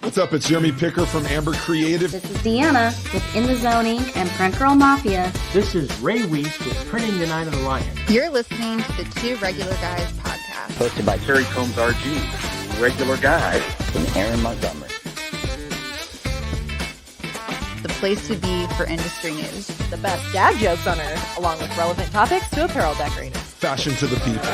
What's up? It's Jeremy Picker from Amber Creative. This is Deanna with In the Zoning and Print Girl Mafia. This is Ray Weiss with Printing the Night of the Lion. You're listening to the Two Regular Guys podcast. Hosted by Terry Combs RG, Regular Guy, and Aaron Montgomery. The place to be for industry news. The best dad jokes on earth, along with relevant topics to apparel decorators. Fashion to the people.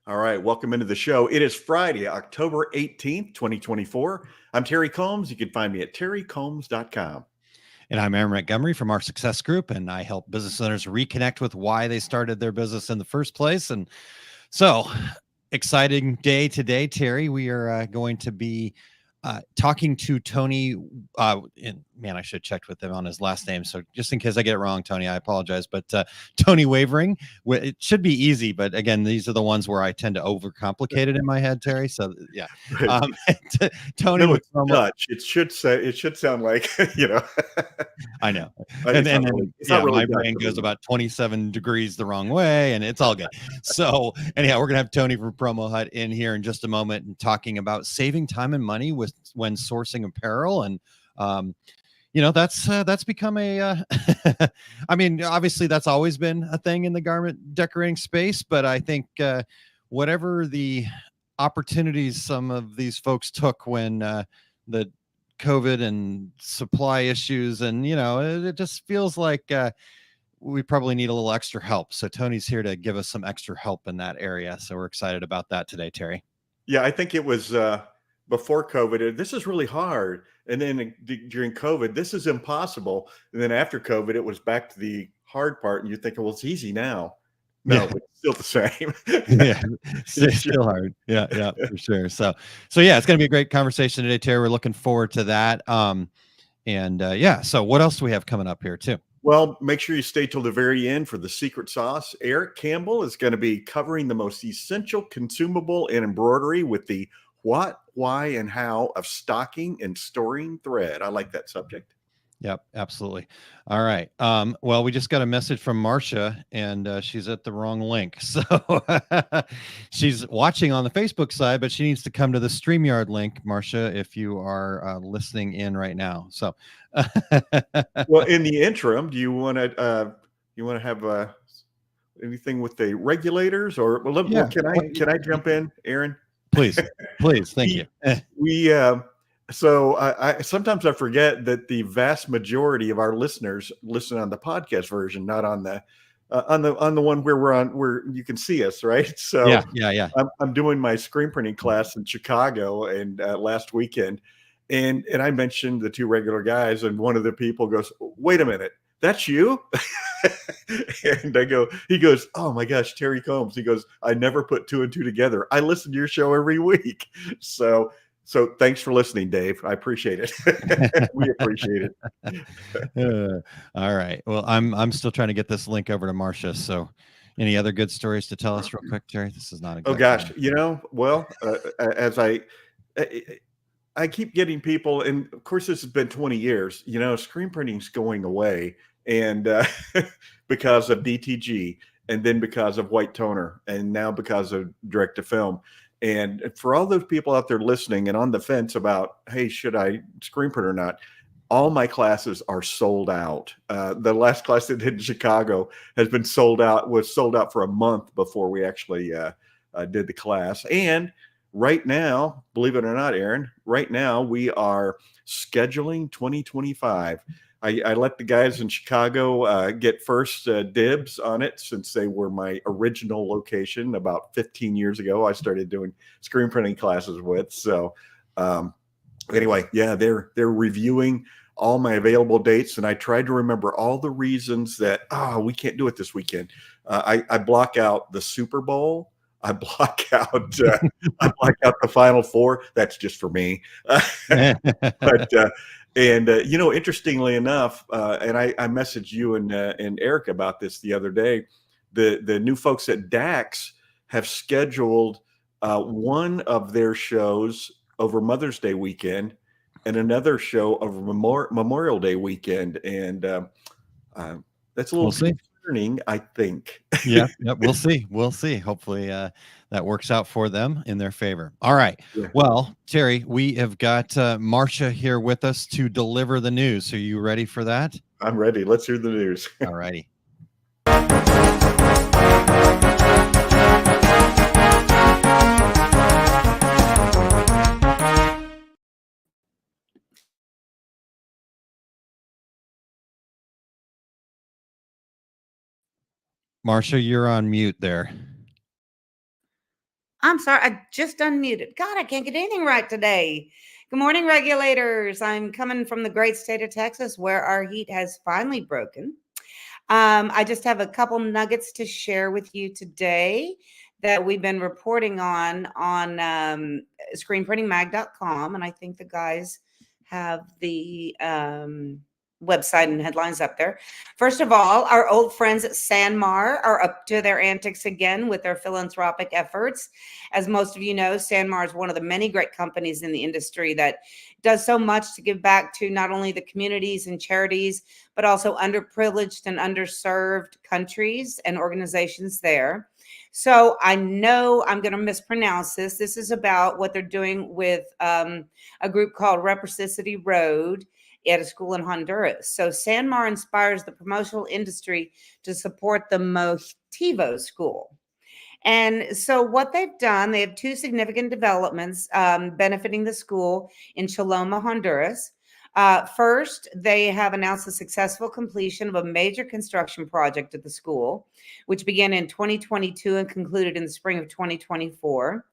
All right, welcome into the show. It is Friday, October 18th, 2024. I'm Terry Combs. You can find me at terrycombs.com. And I'm Aaron Montgomery from our Success Group, and I help business owners reconnect with why they started their business in the first place. And so, exciting day today, Terry. We are going to be talking to Tony. And man, I should have checked with him on his last name. So just in case I get it wrong, Tony, I apologize. But Tony Wavering, it should be easy. But again, these are the ones where I tend to overcomplicate it in my head, Terry. So yeah, Tony. No, it's Dutch. It should sound like, you know. I know. And my brain goes about 27 degrees the wrong way, and it's all good. So anyhow, we're gonna have Tony from PromoHunt in here in just a moment and talking about saving time and money when sourcing apparel. And that's become a I mean, obviously that's always been a thing in the garment decorating space, but I think whatever the opportunities some of these folks took when the COVID and supply issues, and it just feels like we probably need a little extra help. So Tony's here to give us some extra help in that area. So we're excited about that today, Terry. Yeah, I think it was before COVID, this is really hard. And then during COVID, this is impossible. And then after COVID, it was back to the hard part. And you're thinking, well, it's easy now. No, Yeah. It's still the same. Yeah, it's still hard. Yeah, for sure. So yeah, it's going to be a great conversation today, Terry. We're looking forward to that. So what else do we have coming up here too? Well, make sure you stay till the very end for the secret sauce. Eric Campbell is going to be covering the most essential consumable in embroidery with the what, why, and how of stocking and storing thread. I like that subject. Yep, absolutely. All right. Well, we just got a message from Marcia, and she's at the wrong link. So she's watching on the Facebook side, but she needs to come to the StreamYard link, Marcia, if you are listening in right now. So, well, in the interim, do you want to have anything with the regulators, or can I jump in, Aaron? Please, thank you. So I sometimes I forget that the vast majority of our listeners listen on the podcast version, not on the one where you can see us, right? So yeah. I'm doing my screen printing class in Chicago, and last weekend, and I mentioned the Two Regular Guys, and one of the people goes, "Wait a minute, that's you?" And he goes, "Oh my gosh, Terry Combs." He goes, "I never put two and two together. I listen to your show every week." So thanks for listening, Dave. I appreciate it. We appreciate it. All right. Well, I'm still trying to get this link over to Marcia. So any other good stories to tell us real quick, Terry? This is not a good gosh. As I keep getting people, and of course this has been 20 years, screen printing's going away, and because of DTG, and then because of white toner, and now because of direct to film. And for all those people out there listening and on the fence about, hey, should I screen print or not? All my classes are sold out. The last class I did in Chicago was sold out for a month before we actually did the class. And right now, believe it or not, Aaron, right now we are scheduling 2025. I let the guys in Chicago get first dibs on it, since they were my original location about 15 years ago. I started doing screen printing classes with. So anyway, yeah, they're reviewing all my available dates, and I tried to remember all the reasons that we can't do it this weekend. I block out the Super Bowl. I block out the Final Four. That's just for me. But interestingly enough, and I messaged you and Eric about this the other day. The new folks at Dax have scheduled one of their shows over Mother's Day weekend and another show of Memorial Day weekend, and that's a little We'll see. concerning, I think. Yeah, we'll see. We'll see. Hopefully that works out for them in their favor. All right. Yeah. Well, Terry, we have got Marcia here with us to deliver the news. Are you ready for that? I'm ready. Let's hear the news. All righty. Marcia, you're on mute there. I'm sorry, I just unmuted. God, I can't get anything right today. Good morning, regulators. I'm coming from the great state of Texas where our heat has finally broken. I just have a couple nuggets to share with you today that we've been reporting on screenprintingmag.com. And I think the guys have the website and headlines up there. First of all, our old friends at Sanmar are up to their antics again with their philanthropic efforts. As most of you know, Sanmar is one of the many great companies in the industry that does so much to give back to not only the communities and charities, but also underprivileged and underserved countries and organizations there. So I know I'm going to mispronounce this. This is about what they're doing with a group called Reciprocity Road at a school in Honduras. So Sanmar inspires the promotional industry to support the Motivo school. And so what they've done, they have two significant developments benefiting the school in Choloma, Honduras. First, they have announced the successful completion of a major construction project at the school, which began in 2022 and concluded in the spring of 2024.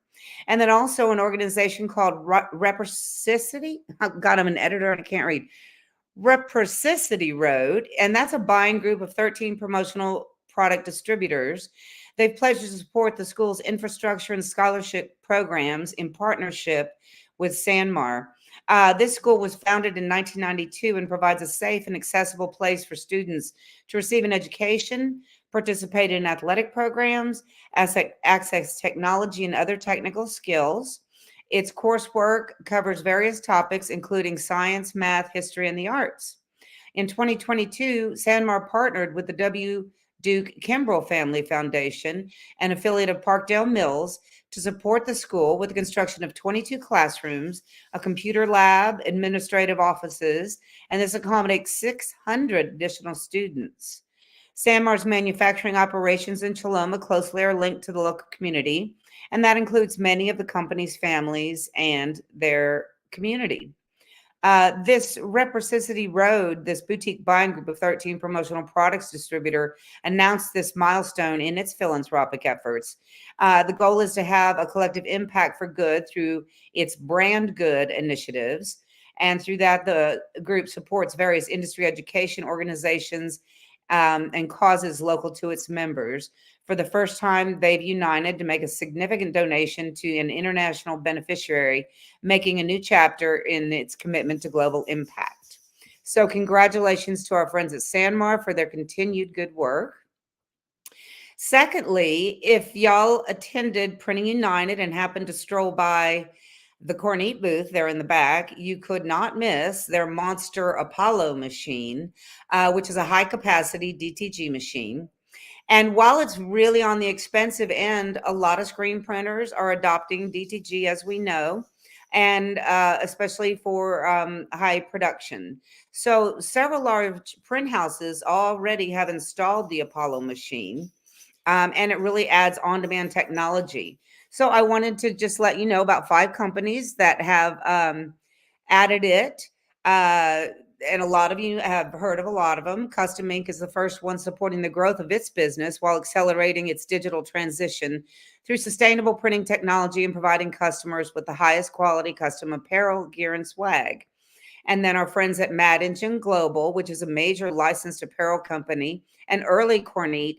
And then also an organization called Reciprocity. God, I'm an editor and I can't read. Reciprocity Road. And that's a buying group of 13 promotional product distributors. They've pledged to support the school's infrastructure and scholarship programs in partnership with Sanmar. This school was founded in 1992 and provides a safe and accessible place for students to receive an education, participate in athletic programs, access technology and other technical skills. Its coursework covers various topics, including science, math, history, and the arts. In 2022, Sanmar partnered with the W. Duke Kimbrell Family Foundation, an affiliate of Parkdale Mills, to support the school with the construction of 22 classrooms, a computer lab, administrative offices, and this accommodates 600 additional students. Sanmar's manufacturing operations in Choloma closely are linked to the local community, and that includes many of the company's families and their community. This Reciprocity Road, this boutique buying group of 13 promotional products distributor, announced this milestone in its philanthropic efforts. The goal is to have a collective impact for good through its brand good initiatives. And through that, the group supports various industry education organizations and causes local to its members. For the first time, they've united to make a significant donation to an international beneficiary, making a new chapter in its commitment to global impact. So congratulations to our friends at Sanmar for their continued good work. Secondly, if y'all attended Printing United and happened to stroll by the Cornette booth there in the back, you could not miss their monster Apollo machine, which is a high-capacity DTG machine. And while it's really on the expensive end, a lot of screen printers are adopting DTG, as we know, and especially for high production. So several large print houses already have installed the Apollo machine, and it really adds on-demand technology. So I wanted to just let you know about 5 companies that have added it. And a lot of you have heard of a lot of them. Custom Ink is the first one supporting the growth of its business while accelerating its digital transition through sustainable printing technology and providing customers with the highest quality custom apparel, gear, and swag. And then our friends at Mad Engine Global, which is a major licensed apparel company, an early Cornette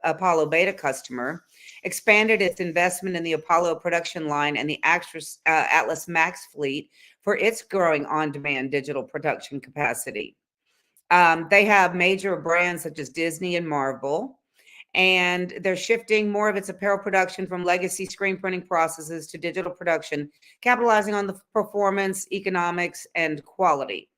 Apollo beta customer, expanded its investment in the Apollo production line and the Atlas Max fleet for its growing on-demand digital production capacity. They have major brands such as Disney and Marvel. and they're shifting more of its apparel production from legacy screen printing processes to digital production, capitalizing on the performance, economics, and quality.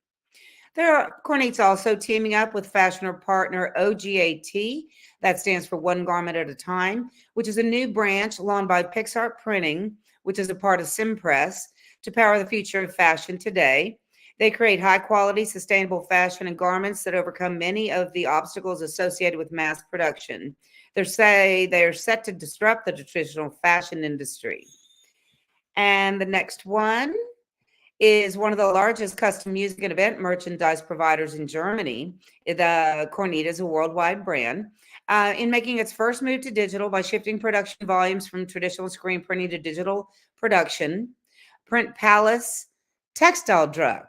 Kornit's also teaming up with fashion partner OGAT, that stands for One Garment at a Time, which is a new branch launched by PixArt Printing, which is a part of Simpress, to power the future of fashion today. They create high-quality, sustainable fashion and garments that overcome many of the obstacles associated with mass production. They are set to disrupt the traditional fashion industry. And the next one is one of the largest custom music and event merchandise providers in Germany. The Kornit is a worldwide brand. In making its first move to digital by shifting production volumes from traditional screen printing to digital production, Print Palace Textile Druck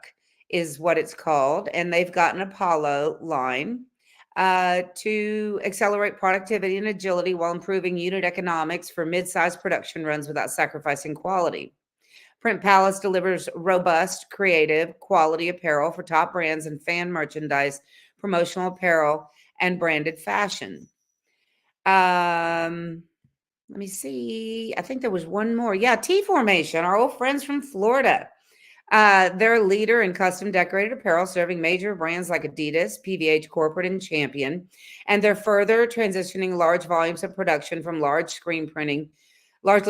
is what it's called, and they've got an Apollo line to accelerate productivity and agility while improving unit economics for mid-sized production runs without sacrificing quality. Print Palace delivers robust, creative, quality apparel for top brands and fan merchandise, promotional apparel, and branded fashion. Let me see. I think there was one more. Yeah, T-Formation, our old friends from Florida. They're a leader in custom decorated apparel, serving major brands like Adidas, PVH Corporate, and Champion. And they're further transitioning large volumes of production from largely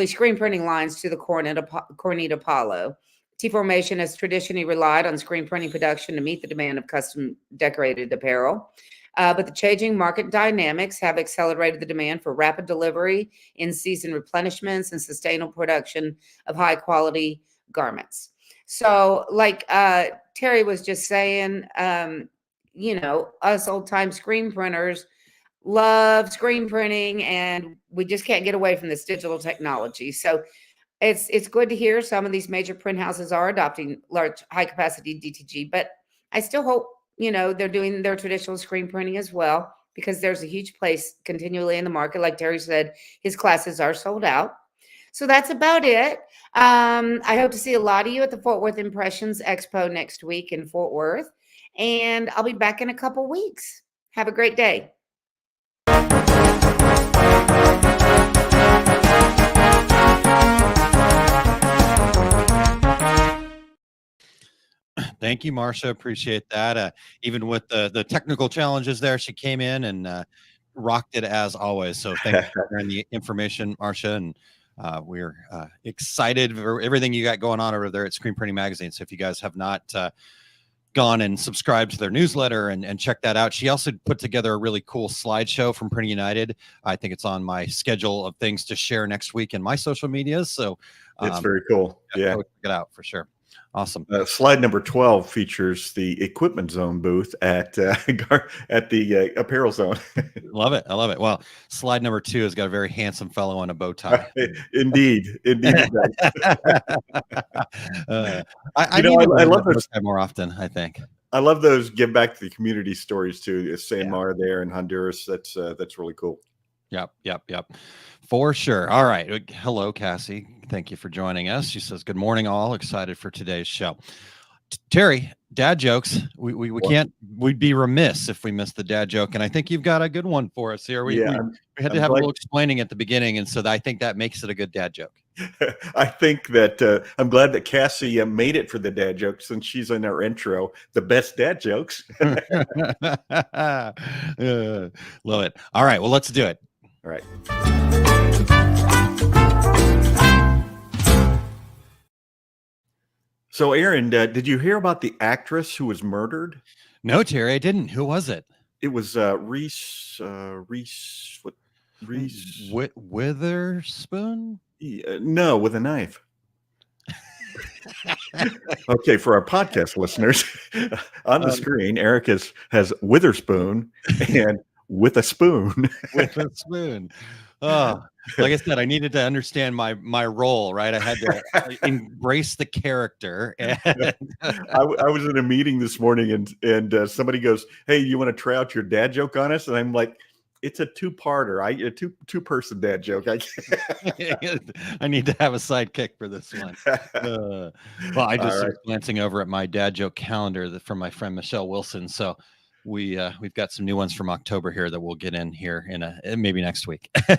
screen printing lines to the Kornit Apollo. T-Formation has traditionally relied on screen printing production to meet the demand of custom decorated apparel. But the changing market dynamics have accelerated the demand for rapid delivery, in-season replenishments, and sustainable production of high-quality garments. So like Terry was just saying, us old-time screen printers love screen printing, and we just can't get away from this digital technology. So it's good to hear some of these major print houses are adopting large high-capacity DTG, but I still hope they're doing their traditional screen printing as well, because there's a huge place continually in the market. Like Terry said, his classes are sold out. So that's about it. I hope to see a lot of you at the Fort Worth Impressions Expo next week in Fort Worth, and I'll be back in a couple weeks. Have a great day. Thank you, Marcia. Appreciate that. Even with the technical challenges there, she came in and rocked it as always. So thank you for sharing the information, Marcia. And we're excited for everything you got going on over there at Screen Printing Magazine. So if you guys have not gone and subscribed to their newsletter and check that out. She also put together a really cool slideshow from Printing United. I think it's on my schedule of things to share next week in my social medias. So it's very cool. Yeah. Check it out for sure. Awesome. Slide number 12 features the equipment zone booth at the apparel zone. Love it. I love it. Well, slide number 2 has got a very handsome fellow on a bow tie. Indeed. I love those more often, I think. I love those give back to the community stories too. San Mar there in Honduras. That's really cool. Yep. For sure. All right. Hello, Cassie. Thank you for joining us. She says, good morning, all. Excited for today's show. Terry, dad jokes. We'd be remiss if we missed the dad joke. And I think you've got a good one for us here. We had to have a little explaining at the beginning. And so I think that makes it a good dad joke. I think that I'm glad that Cassie made it for the dad jokes, since she's in our intro, the best dad jokes. Love it. All right. Well, let's do it. All right. So, Aaron, did you hear about the actress who was murdered? No, Terry, I didn't. Who was it? It was Reese Witherspoon? No, with a knife. Okay, for our podcast listeners, on the screen, Eric has Witherspoon and with a spoon. With a spoon. Oh, like I said, I needed to understand my role, right? I had to embrace the character. And I was in a meeting this morning, and somebody goes, "Hey, you want to try out your dad joke on us?" And I'm like, "It's a two-parter. A two-person dad joke. I need to have a sidekick for this one." Well, I just was glancing over at my dad joke calendar from my friend Michelle Wilson. So we've got some new ones from October here that we'll get in here in maybe next week. All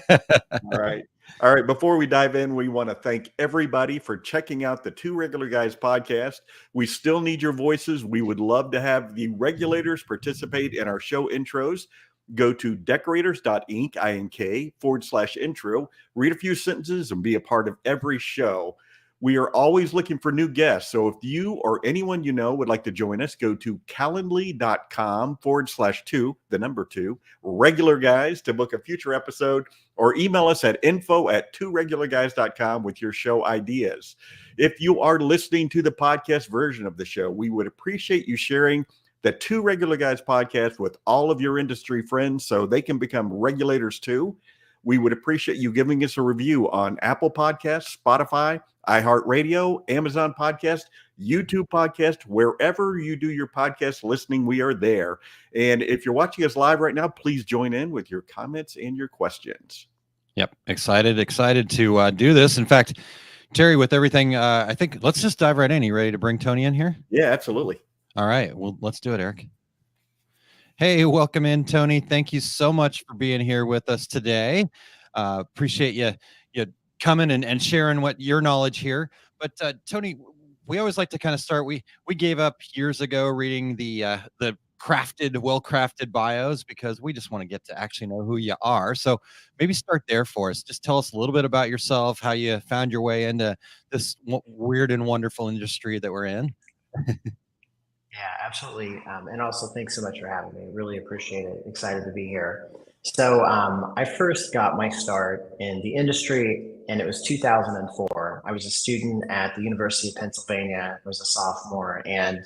right. All right. Before we dive in, we want to thank everybody for checking out the Two Regular Guys podcast. We still need your voices. We would love to have the regulators participate in our show intros. Go to decorators.ink/intro, read a few sentences, and be a part of every show. We are always looking for new guests. So if you or anyone you know would like to join us, go to calendly.com/2 regular guys to book a future episode, or email us at info@tworegularguys.com with your show ideas. If you are listening to the podcast version of the show, we would appreciate you sharing the Two Regular Guys podcast with all of your industry friends so they can become regulators too. We would appreciate you giving us a review on Apple Podcasts, Spotify, iHeartRadio, Amazon Podcast, YouTube Podcast, wherever you do your podcast listening, we are there. And if you're watching us live right now, please join in with your comments and your questions. Yep. Excited to do this. In fact, Terry, with everything, I think let's just dive right in. You ready to bring Tony in here? Yeah, absolutely. All right. Well, let's do it, Eric. Hey, welcome in, Tony. Thank you so much for being here with us today. Appreciate you coming and sharing what your knowledge here. But Tony, we always like to kind of start. We gave up years ago reading the well-crafted bios because we just want to get to actually know who you are. So maybe start there for us. Just tell us a little bit about yourself, how you found your way into this weird and wonderful industry that we're in. Yeah, absolutely. And also, thanks so much for having me. Really appreciate it. Excited to be here. So I first got my start in the industry, and it was 2004. I was a student at the University of Pennsylvania. I was a sophomore, and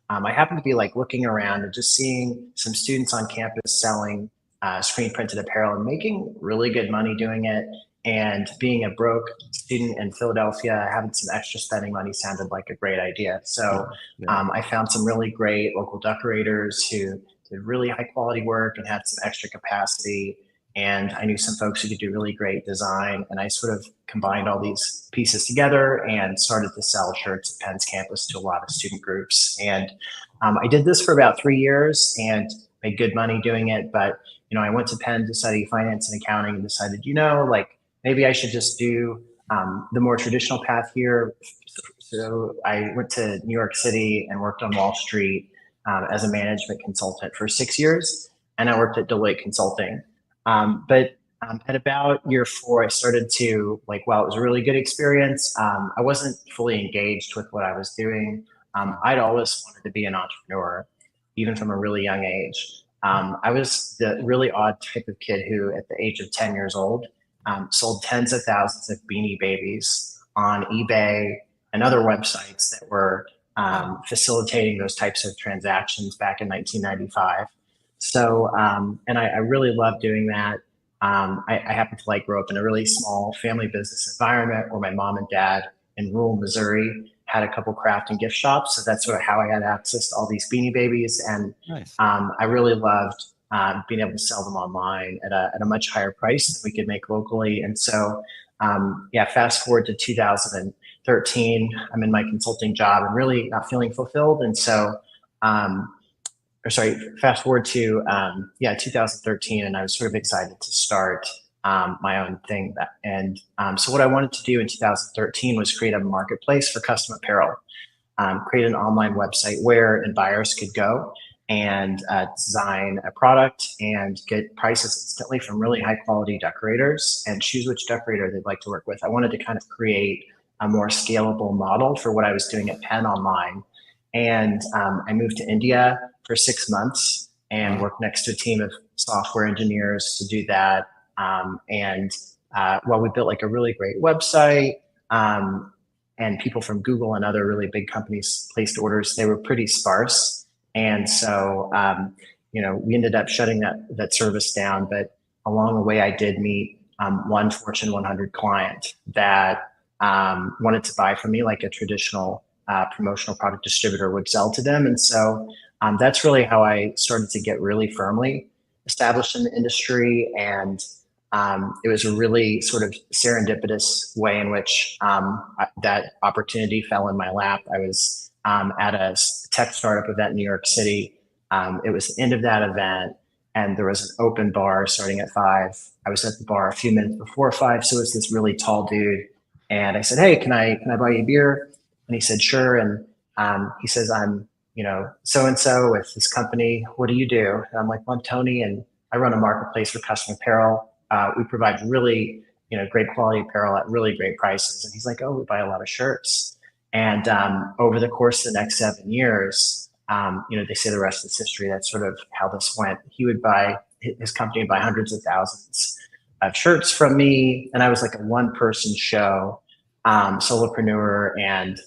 I happened to be looking around and just seeing some students on campus selling screen printed apparel and making really good money doing it. And being a broke student in Philadelphia, having some extra spending money sounded like a great idea. So I found some really great local decorators who did really high quality work and had some extra capacity. And I knew some folks who could do really great design. And I sort of combined all these pieces together and started to sell shirts at Penn's campus to a lot of student groups. And I did this for about 3 years and made good money doing it. But, I went to Penn to study finance and accounting and decided, maybe I should just do the more traditional path here. So I went to New York City and worked on Wall Street as a management consultant for 6 years. And I worked at Deloitte Consulting. But at about year 4, I started to while it was a really good experience, I wasn't fully engaged with what I was doing. I'd always wanted to be an entrepreneur, even from a really young age. I was the really odd type of kid who, at the age of 10 years old, sold tens of thousands of Beanie Babies on eBay and other websites that were facilitating those types of transactions back in 1995. So, and I really loved doing that. I happened to grow up in a really small family business environment where my mom and dad in rural Missouri had a couple craft and gift shops. So that's sort of how I had access to all these Beanie Babies. And Nice. I really loved being able to sell them online at a much higher price than we could make locally. And so, fast forward to 2013, I'm in my consulting job and really not feeling fulfilled. And so, fast forward to 2013, and I was sort of excited to start my own thing. So what I wanted to do in 2013 was create a marketplace for custom apparel, create an online website where buyers could go and design a product and get prices instantly from really high quality decorators and choose which decorator they'd like to work with. I wanted to kind of create a more scalable model for what I was doing at Penn online. And I moved to India for 6 months and worked next to a team of software engineers to do that. While we built a really great website, and people from Google and other really big companies placed orders, they were pretty sparse. And so, we ended up shutting that service down. But along the way, I did meet one Fortune 100 client that wanted to buy from me like a traditional promotional product distributor would sell to them. And so that's really how I started to get really firmly established in the industry. And it was a really sort of serendipitous way in which that opportunity fell in my lap. I was at a tech startup event in New York City It was the end of that event, and there was an open bar starting at 5. I was at the bar a few minutes before 5, so it was this really tall dude, and I said, "Hey, can I buy you a beer?" And he said, "Sure." And he says, "I'm so and so with this company. What do you do?" And I'm like, "Well, I'm Tony, and I run a marketplace for custom apparel. We provide really great quality apparel at really great prices." And he's like, "Oh, we buy a lot of shirts." And over the course of the next 7 years, they say the rest is history. That's sort of how this went. His company would buy hundreds of thousands of shirts from me, and I was like a one-person show, solopreneur. And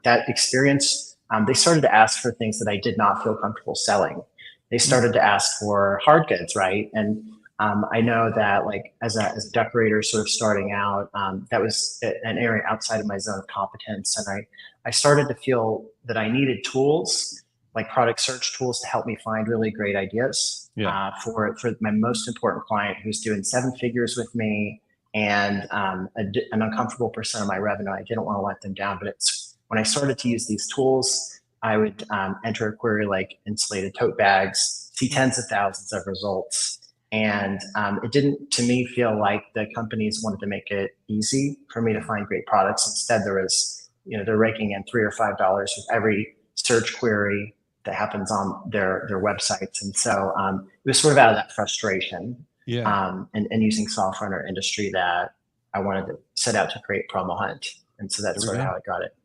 that experience, they started to ask for things that I did not feel comfortable selling. They started to ask for hard goods, right? And I know that like as a decorator sort of starting out, that was an area outside of my zone of competence. And I started to feel that I needed tools, like product search tools, to help me find really great ideas for my most important client, who's doing 7 figures with me and an uncomfortable percent of my revenue. I didn't want to let them down, but when I started to use these tools, I would enter a query like insulated tote bags, see tens of thousands of results. And it didn't, to me, feel like the companies wanted to make it easy for me to find great products. Instead, there was, they're raking in $3 or $5 with every search query that happens on their websites. And so it was sort of out of that frustration and using software in our industry that I wanted to set out to create PromoHunt. And so that's sort of how I got it.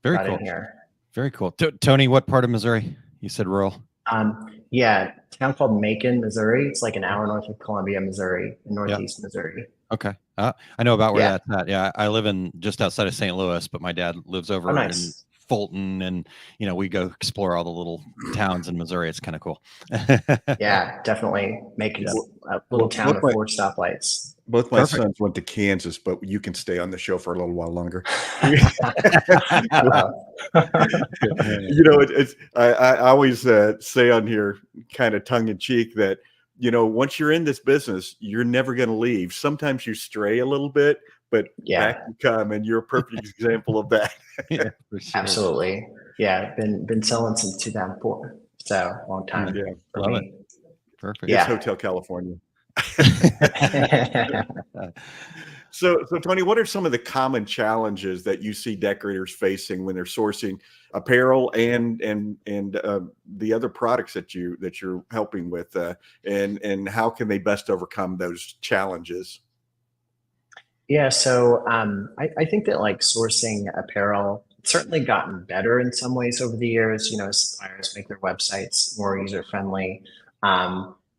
Very cool. In here. Very cool. Tony, what part of Missouri? You said rural. A town called Macon, Missouri. It's like an hour north of Columbia, Missouri, in northeast Missouri. Okay. I know about where that's at. Yeah. I live in just outside of St. Louis, but my dad lives over in Fulton, and we go explore all the little towns in Missouri. It's kind of cool. Yeah, definitely. Macon's a little town with 4 stoplights. Both my sons went to Kansas, but you can stay on the show for a little while longer. I always say on here, kind of tongue in cheek, that once you're in this business, you're never going to leave. Sometimes you stray a little bit, but back you come, and you're a perfect example of that. Yeah, for sure. Absolutely. Yeah, been selling since 2004, so long time. Yeah, love it. Perfect. It's Hotel California. So Tony, what are some of the common challenges that you see decorators facing when they're sourcing apparel and the other products that you're helping with, and how can they best overcome those challenges? Yeah, so I think that like sourcing apparel, it's certainly gotten better in some ways over the years. Suppliers make their websites more user friendly.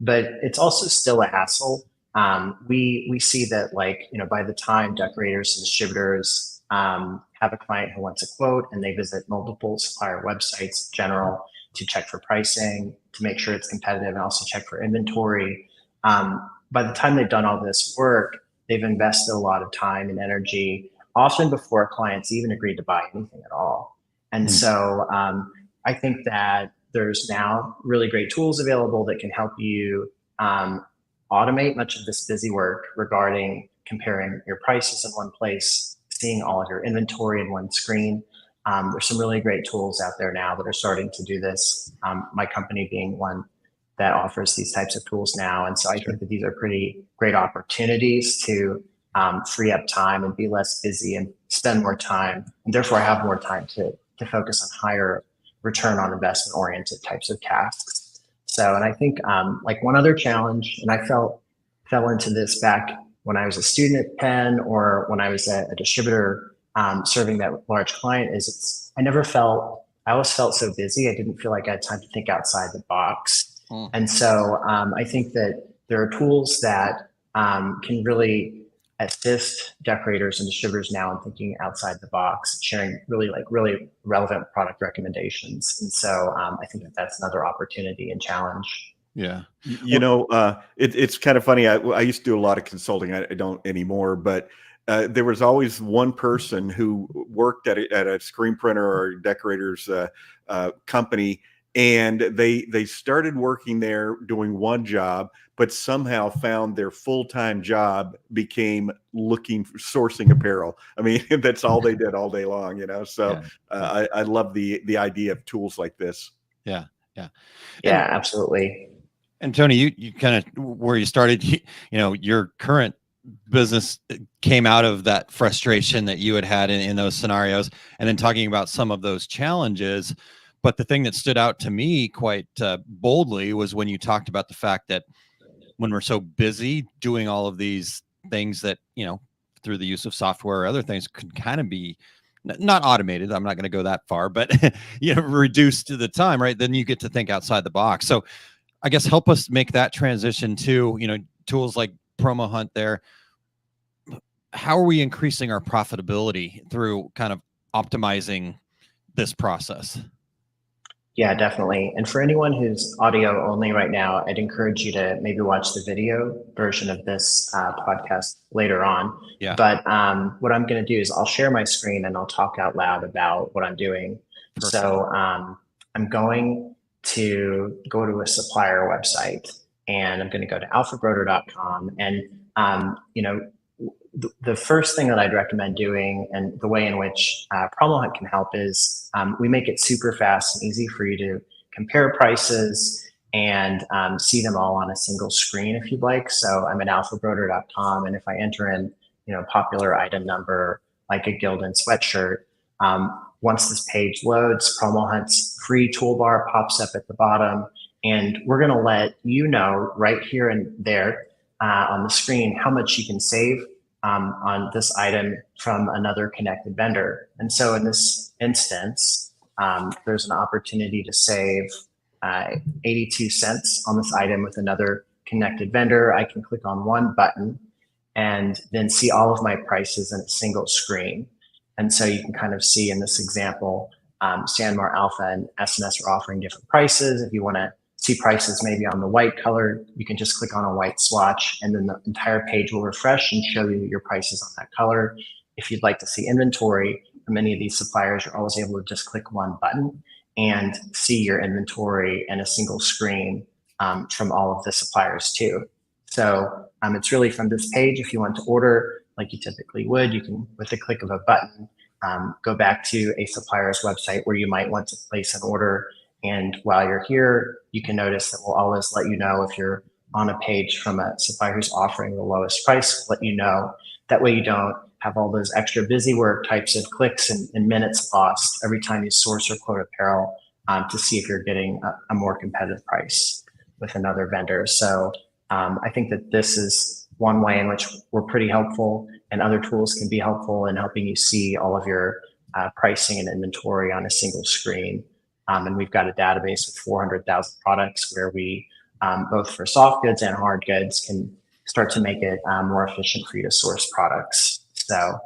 But it's also still a hassle. We see that by the time decorators and distributors have a client who wants a quote, and they visit multiple supplier websites in general to check for pricing, to make sure it's competitive, and also check for inventory. By the time they've done all this work, they've invested a lot of time and energy, often before clients even agreed to buy anything at all. And so I think that there's now really great tools available that can help you automate much of this busy work regarding comparing your prices in one place, seeing all of your inventory in one screen. There's some really great tools out there now that are starting to do this. My company being one that offers these types of tools now. And so I think that these are pretty great opportunities to free up time and be less busy and spend more time, and therefore have more time to focus on higher return on investment oriented types of tasks. So, and I think one other challenge, and I fell into this back when I was a student at Penn or when I was a distributor serving that large client, I always felt so busy. I didn't feel like I had time to think outside the box. And so I think that there are tools that can really assist decorators and distributors now in thinking outside the box, sharing really relevant product recommendations. And so I think that's another opportunity and challenge. Yeah. It's kind of funny. I used to do a lot of consulting. I don't anymore, but there was always one person who worked at a screen printer or decorator's company, and they started working there doing one job, but somehow found their full-time job became sourcing apparel. I mean, that's all they did all day long, So I love the idea of tools like this. Yeah. Yeah. Yeah, absolutely. And Tony, you kind of where you started, your current business came out of that frustration that you had in those scenarios, and then talking about some of those challenges. But the thing that stood out to me quite boldly was when you talked about the fact that when we're so busy doing all of these things that, through the use of software or other things could kind of be not automated. I'm not going to go that far, but, reduced to the time, right? Then you get to think outside the box. So I guess help us make that transition to, tools like PromoHunt there. How are we increasing our profitability through kind of optimizing this process? Yeah, definitely. And for anyone who's audio only right now, I'd encourage you to maybe watch the video version of this podcast later on. Yeah. But what I'm going to do is I'll share my screen and I'll talk out loud about what I'm doing. Perfect. So I'm going to go to a supplier website, and I'm going to go to alphabroder.com. And, the first thing that I'd recommend doing, and the way in which PromoHunt can help, is we make it super fast and easy for you to compare prices and see them all on a single screen if you'd like. So I'm at alphabroder.com, and if I enter in, popular item number like a Gildan sweatshirt, once this page loads, PromoHunt's free toolbar pops up at the bottom, and we're going to let you know right here and there on the screen how much you can save on this item from another connected vendor. And so in this instance, there's an opportunity to save 82 cents on this item with another connected vendor. I can click on one button and then see all of my prices in a single screen. And so you can kind of see in this example, Sanmar Alpha and SNS are offering different prices. If you want to see prices maybe on the white color, you can just click on a white swatch, and then the entire page will refresh and show you your prices on that color. If you'd like to see inventory from any of these suppliers, you're always able to just click one button and see your inventory in a single screen from all of the suppliers too. So it's really from this page. If you want to order like you typically would, you can, with the click of a button, go back to a supplier's website where you might want to place an order. And while you're here, you can notice that we'll always let you know if you're on a page from a supplier who's offering the lowest price, let you know. That way you don't have all those extra busy work types of clicks and minutes lost every time you source or quote apparel to see if you're getting a more competitive price with another vendor. So I think that this is one way in which we're pretty helpful, and other tools can be helpful in helping you see all of your pricing and inventory on a single screen. And we've got a database with 400,000 products where we, both for soft goods and hard goods, can start to make it more efficient for you to source products. So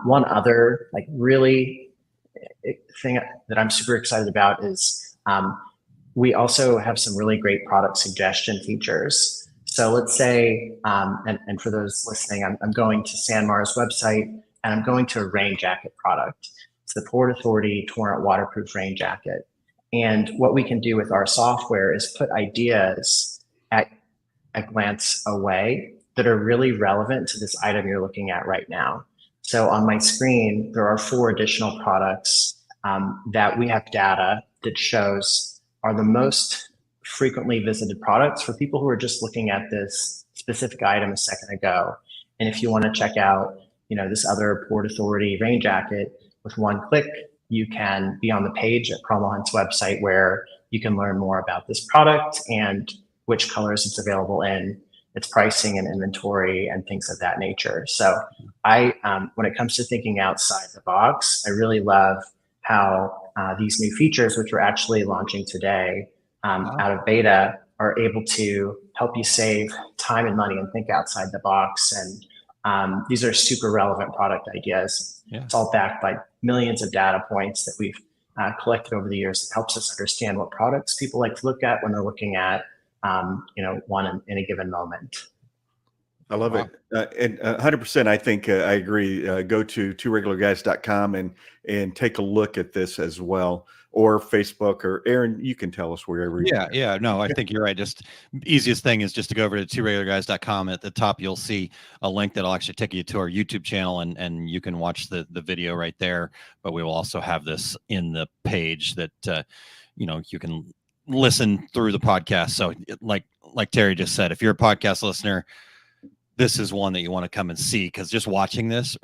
one other really thing that I'm super excited about is we also have some really great product suggestion features. So let's say, and for those listening, I'm going to Sanmar's website and I'm going to a rain jacket product. It's the Port Authority Torrent Waterproof Rain Jacket. And what we can do with our software is put ideas at a glance away that are really relevant to this item you're looking at right now. So on my screen, there are 4 additional products that we have data that shows are the most frequently visited products for people who are just looking at this specific item a second ago. And if you want to check out, this other Port Authority rain jacket, with one click, you can be on the page at PromoHunt's website where you can learn more about this product and which colors it's available in, its pricing and inventory and things of that nature. So when it comes to thinking outside the box, I really love how these new features, which we're actually launching today out of beta, are able to help you save time and money and think outside the box. And these are super relevant product ideas. Yeah. It's all backed by millions of data points that we've collected over the years. It helps us understand what products people like to look at when they're looking at one in a given moment. I love it. And 100%, I think I agree. Go to tworegularguys.com and take a look at this as well, or Facebook, or Aaron, you can tell us wherever. Yeah. No, I think you're right. Just easiest thing is just to go over to tworegularguys.com. At the top, you'll see a link that'll actually take you to our YouTube channel, and you can watch the video right there. But we will also have this in the page that, you can listen through the podcast. So like Terry just said, if you're a podcast listener, this is one that you want to come and see, because just watching this,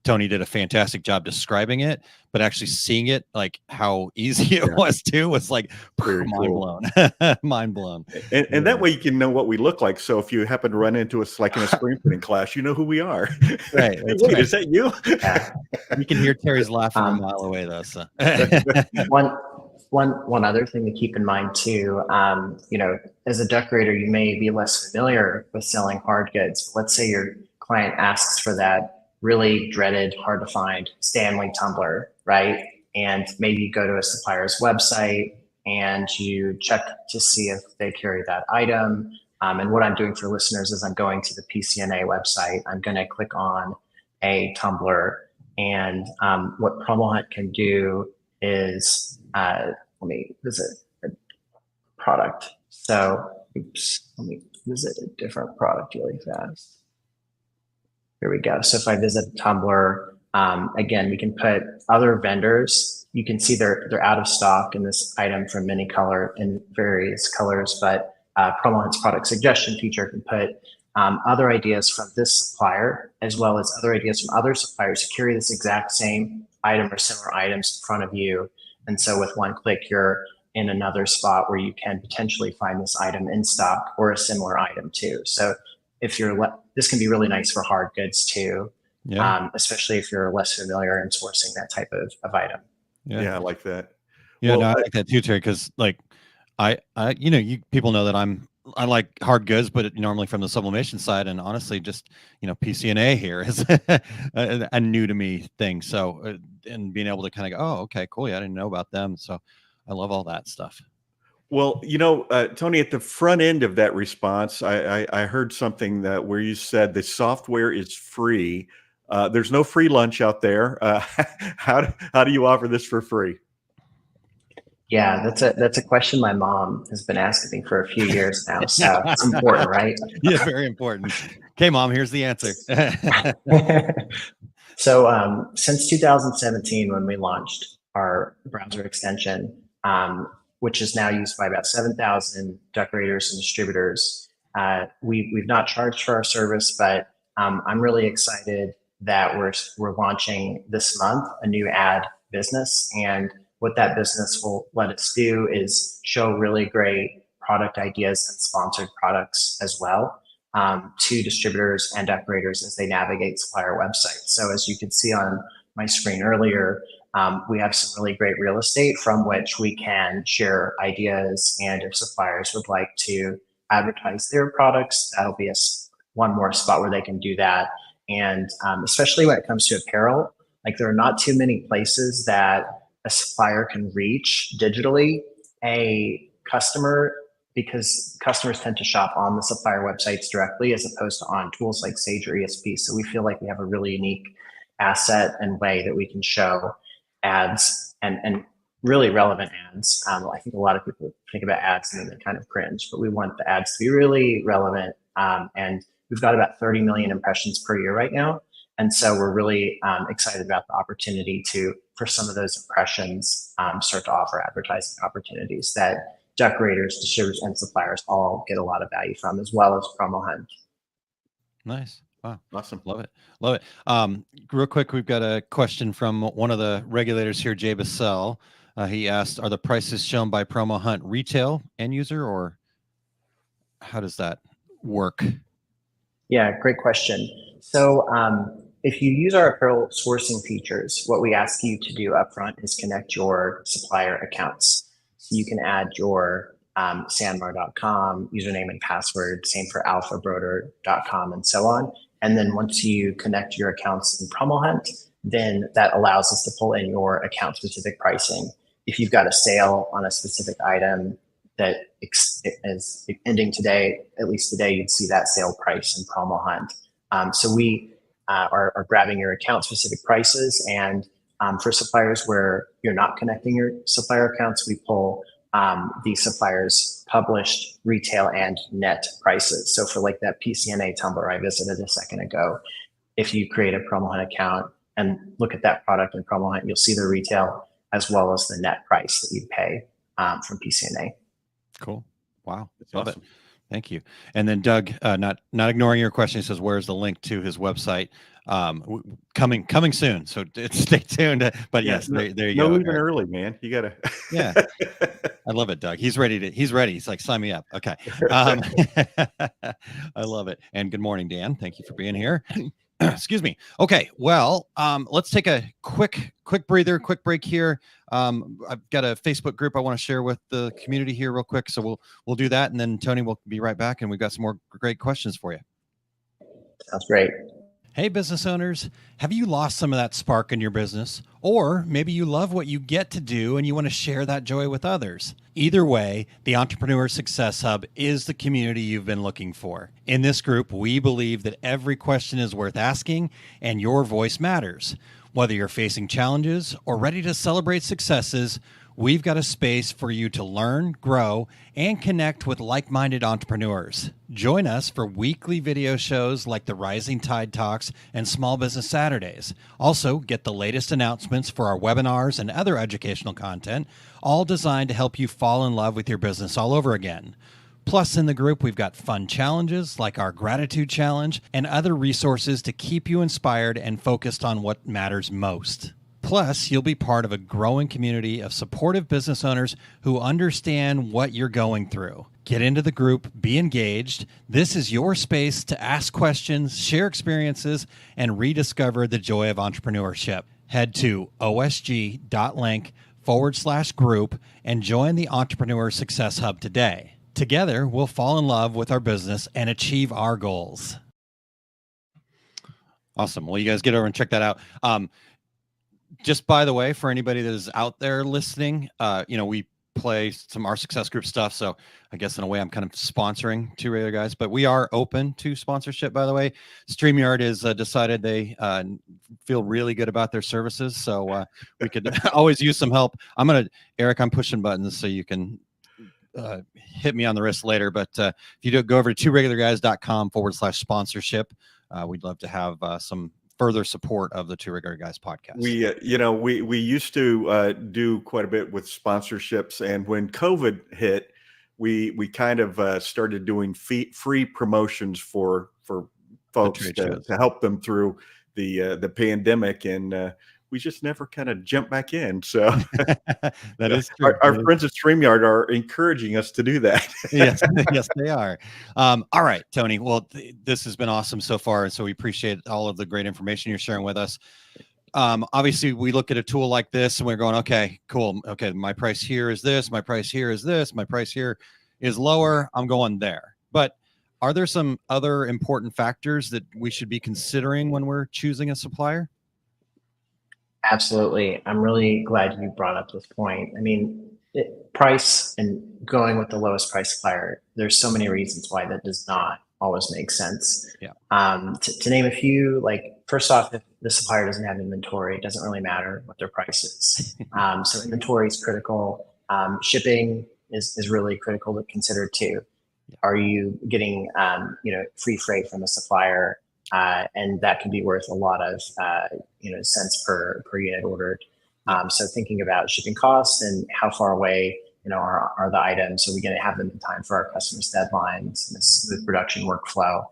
Tony did a fantastic job describing it, but actually seeing it, like how easy it was too, was like mind blown. Mind blown. And that way you can know what we look like. So if you happen to run into us like in a screen printing class, you know who we are. Right. Hey, wait, is that you? Yeah. You can hear Terry's laughing a mile away though. So one other thing to keep in mind too, as a decorator, you may be less familiar with selling hard goods. Let's say your client asks for that really dreaded, hard to find Stanley tumbler, right? And maybe you go to a supplier's website and you check to see if they carry that item. And what I'm doing for listeners is I'm going to the PCNA website. I'm going to click on a tumbler, and what PromoHunt can do is, let me visit a product. So, let me visit a different product really fast. Here we go. So if I visit Tumblr, again, we can put other vendors. You can see they're out of stock in this item from Minicolor in various colors, but PromoHunt's product suggestion feature can put other ideas from this supplier, as well as other ideas from other suppliers to carry this exact same item or similar items in front of you. And so with one click, you're in another spot where you can potentially find this item in stock or a similar item too. So if you're, this can be really nice for hard goods too, especially if you're less familiar in sourcing that type of item. Yeah, I like that. Yeah, well, no, I like that too, Terry, because like I you people know that I like hard goods, but normally from the sublimation side, and honestly, just PCNA here is a new to me thing. So and being able to kind of go, oh, okay, cool, yeah, I didn't know about them. So I love all that stuff. Well, Tony, at the front end of that response, I heard something where you said the software is free. There's no free lunch out there. How do you offer this for free? Yeah, that's a question my mom has been asking me for a few years now. So it's important, right? Yeah, very important. Okay, Mom, here's the answer. So since 2017, when we launched our browser extension, which is now used by about 7,000 decorators and distributors. We've not charged for our service, but I'm really excited that we're launching this month a new ad business. And what that business will let us do is show really great product ideas and sponsored products as well to distributors and decorators as they navigate supplier websites. So as you could see on my screen earlier, we have some really great real estate from which we can share ideas, and if suppliers would like to advertise their products, that'll be one more spot where they can do that. And especially when it comes to apparel, like there are not too many places that a supplier can reach digitally a customer, because customers tend to shop on the supplier websites directly as opposed to on tools like Sage or ESP. So we feel like we have a really unique asset and way that we can show ads and really relevant ads. I think a lot of people think about ads and they kind of cringe, but we want the ads to be really relevant. And we've got about 30 million impressions per year right now. And so we're really excited about the opportunity for some of those impressions, start to offer advertising opportunities that decorators, distributors, and suppliers all get a lot of value from, as well as PromoHunt. Nice. Wow. Awesome. Love it. Love it. Real quick, we've got a question from one of the regulators here, Jay Bassell. He asked, are the prices shown by PromoHunt retail end user, or how does that work? Yeah, great question. So if you use our apparel sourcing features, what we ask you to do upfront is connect your supplier accounts. So you can add your sanmar.com username and password, same for alphabroder.com and so on. And then once you connect your accounts in PromoHunt, then that allows us to pull in your account specific pricing. If you've got a sale on a specific item that is ending today, at least today, you'd see that sale price in PromoHunt. So we are grabbing your account specific prices, and for suppliers where you're not connecting your supplier accounts, we pull the supplier's published retail and net prices. So for like that PCNA tumbler I visited a second ago, if you create a PromoHunt account and look at that product in PromoHunt, you'll see the retail as well as the net price that you pay from PCNA. Cool. Wow. It's Love awesome. it. Thank you. And then Doug, not ignoring your question, he says, "Where's the link to his website?" Coming soon. So stay tuned. But Yeah, yes, there you no go. leaving Eric. early, man. You gotta. Yeah, I love it, Doug. He's ready. He's like, sign me up. Okay. I love it. And good morning, Dan. Thank you for being here. Excuse me. Okay. Well, let's take a quick breather, quick break here. I've got a Facebook group I want to share with the community here real quick. So we'll do that. And then Tony will be right back. And we've got some more great questions for you. Sounds great. Hey, business owners, have you lost some of that spark in your business? Or maybe you love what you get to do and you want to share that joy with others. Either way, the Entrepreneur Success Hub is the community you've been looking for. In this group, we believe that every question is worth asking and your voice matters. Whether you're facing challenges or ready to celebrate successes, we've got a space for you to learn, grow, and connect with like-minded entrepreneurs. Join us for weekly video shows like the Rising Tide Talks and Small Business Saturdays. Also, get the latest announcements for our webinars and other educational content, all designed to help you fall in love with your business all over again. Plus, in the group, we've got fun challenges like our Gratitude Challenge and other resources to keep you inspired and focused on what matters most. Plus, you'll be part of a growing community of supportive business owners who understand what you're going through. Get into the group, be engaged. This is your space to ask questions, share experiences, and rediscover the joy of entrepreneurship. Head to osg.link/group and join the Entrepreneur Success Hub today. Together, we'll fall in love with our business and achieve our goals. Awesome. Well, you guys get over and check that out. Just by the way, for anybody that is out there listening, we play some Our Success Group stuff. So I guess in a way I'm kind of sponsoring Two Regular Guys, but we are open to sponsorship, by the way. StreamYard has decided they feel really good about their services. So we could always use some help. Eric, I'm pushing buttons so you can hit me on the wrist later. But if you go over to tworegularguys.com/sponsorship, we'd love to have some further support of the Two Regular Guys podcast. We used to do quite a bit with sponsorships, and when COVID hit, we kind of started doing free promotions for folks to help them through the pandemic, and we just never kind of jumped back in. So that is true. Our friends at StreamYard are encouraging us to do that. Yes, they are. All right, Tony. Well, this has been awesome so far. And so we appreciate all of the great information you're sharing with us. Obviously, we look at a tool like this and we're going, okay, cool. Okay, my price here is this. My price here is this. My price here is lower. I'm going there. But are there some other important factors that we should be considering when we're choosing a supplier? Absolutely. I'm really glad you brought up this point. I mean, price and going with the lowest price supplier, there's so many reasons why that does not always make sense. Yeah. To name a few, like first off, if the supplier doesn't have inventory, it doesn't really matter what their price is. So inventory is critical. Shipping is really critical to consider too. Yeah. Are you getting free freight from a supplier? And that can be worth a lot of cents per unit ordered. So thinking about shipping costs and how far away are the items, so we're going to have them in time for our customers' deadlines and a smooth production workflow.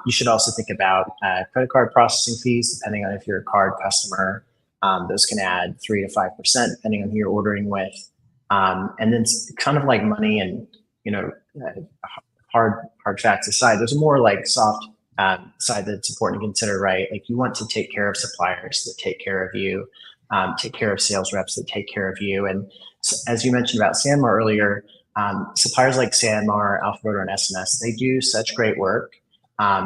You should also think about credit card processing fees, depending on if you're a card customer. Those can add 3 to 5% depending on who you're ordering with. And then kind of like money and hard facts aside, there's a more like soft side that's important to consider, right? Like you want to take care of suppliers that take care of you, take care of sales reps that take care of you. And as you mentioned about Sanmar earlier, suppliers like Sanmar, Alpha Rotor, and SMS, they do such great work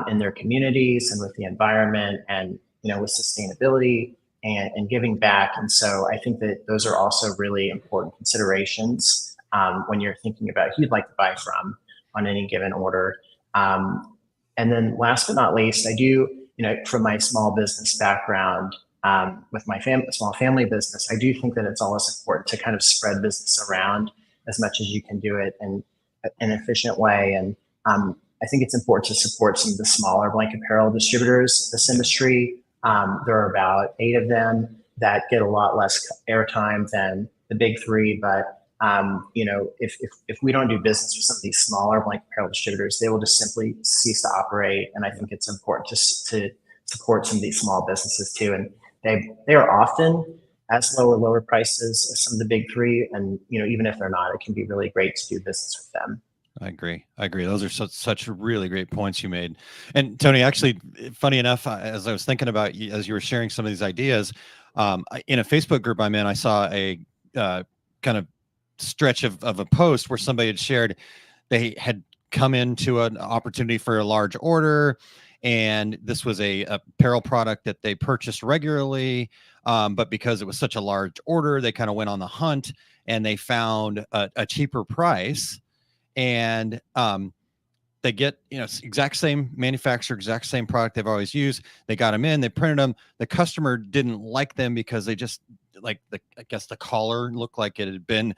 in their communities and with the environment and with sustainability and giving back. And so I think that those are also really important considerations when you're thinking about who you'd like to buy from on any given order. And then last but not least, I do, from my small business background, with my small family business, I do think that it's always important to kind of spread business around as much as you can do it in an efficient way. And I think it's important to support some of the smaller blanket apparel distributors in this industry. There are about 8 of them that get a lot less airtime than the big 3, but if we don't do business with some of these smaller blanket apparel distributors, they will just simply cease to operate. And I think it's important to support some of these small businesses too. And they are often as lower prices as some of the big three. And, even if they're not, it can be really great to do business with them. I agree. Those are such really great points you made. And Tony, actually, funny enough, as I was thinking about you, as you were sharing some of these ideas, in a Facebook group I'm in, I saw a kind of stretch of a post where somebody had shared they had come into an opportunity for a large order, and this was a apparel product that they purchased regularly, but because it was such a large order, they kind of went on the hunt and they found a cheaper price. And they get, exact same manufacturer, exact same product they've always used. They got them in, they printed them. The customer didn't like them because they just I guess the collar looked like it had been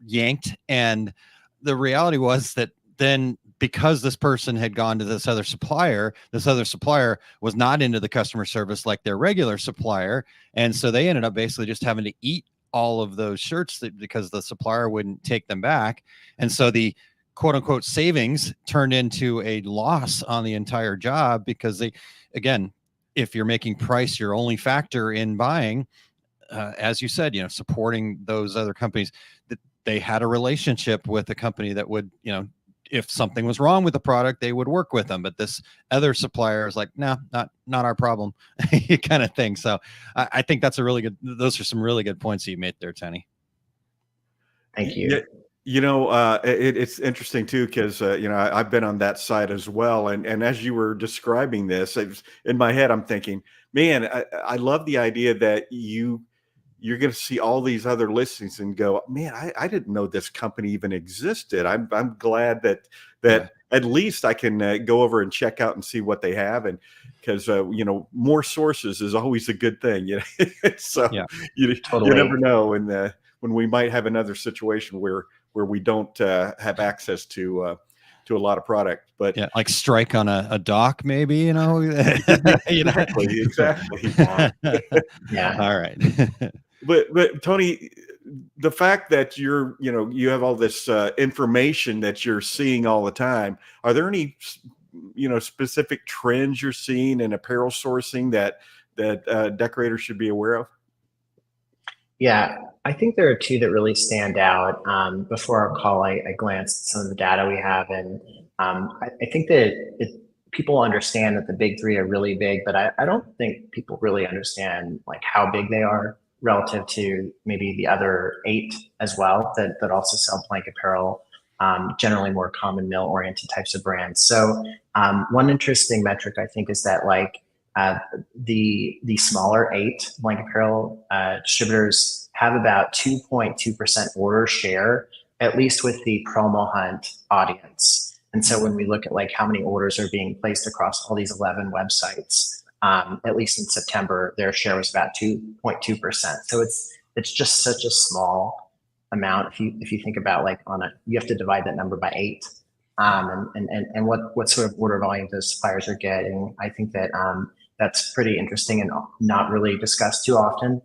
yanked. And the reality was that then, because this person had gone to this other supplier was not into the customer service like their regular supplier. And so they ended up basically just having to eat all of those shirts because the supplier wouldn't take them back. And so the quote unquote savings turned into a loss on the entire job, because again, if you're making price your only factor in buying, as you said, supporting those other companies, that they had a relationship with a company that would, if something was wrong with the product, they would work with them. But this other supplier is like, no, not our problem, kind of thing. So I think those are some really good points that you made there, Tony. Thank you. It's interesting too, because I've been on that side as well, and as you were describing this, in my head I'm thinking, man, I love the idea that you're going to see all these other listings and go, man, I didn't know this company even existed. I'm glad that at least I can go over and check out and see what they have, and because more sources is always a good thing. So you never know, and when we might have another situation where we don't have access to a lot of product, but like strike on a dock, maybe, exactly. Yeah. All right. But Tony, the fact that you have all this information that you're seeing all the time, are there any specific trends you're seeing in apparel sourcing that decorators should be aware of? Yeah, I think there are two that really stand out. Before our call, I glanced at some of the data we have, and I think that people understand that the big three are really big, but I don't think people really understand how big they are relative to maybe the other 8 as well that also sell blanket apparel, generally more common mill-oriented types of brands. So one interesting metric I think is that the smaller 8 blanket apparel distributors have about 2.2% order share, at least with the PromoHunt audience. And so when we look at how many orders are being placed across all these 11 websites, at least in September, their share was about 2.2%. So it's just such a small amount. If you think about you have to divide that number by 8, and what sort of order volume those suppliers are getting. I think that that's pretty interesting and not really discussed too often.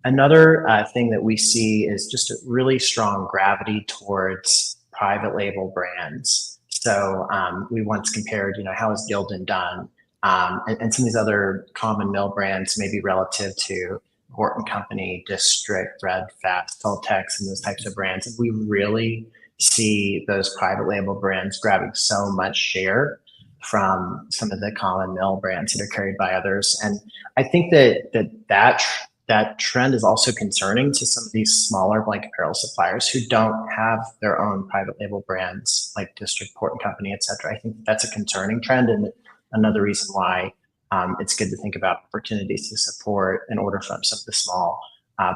Another thing that we see is just a really strong gravity towards private label brands. So we once compared, how is Gildan done? And some of these other common mill brands, maybe relative to Horton Company, District, Thread, Fast, Toltex, and those types of brands. And we really see those private label brands grabbing so much share from some of the common mill brands that are carried by others. And I think that trend is also concerning to some of these smaller blanket apparel suppliers who don't have their own private label brands like District, Horton Company, et cetera. I think that's a concerning trend, and another reason why it's good to think about opportunities to support and order from some of the small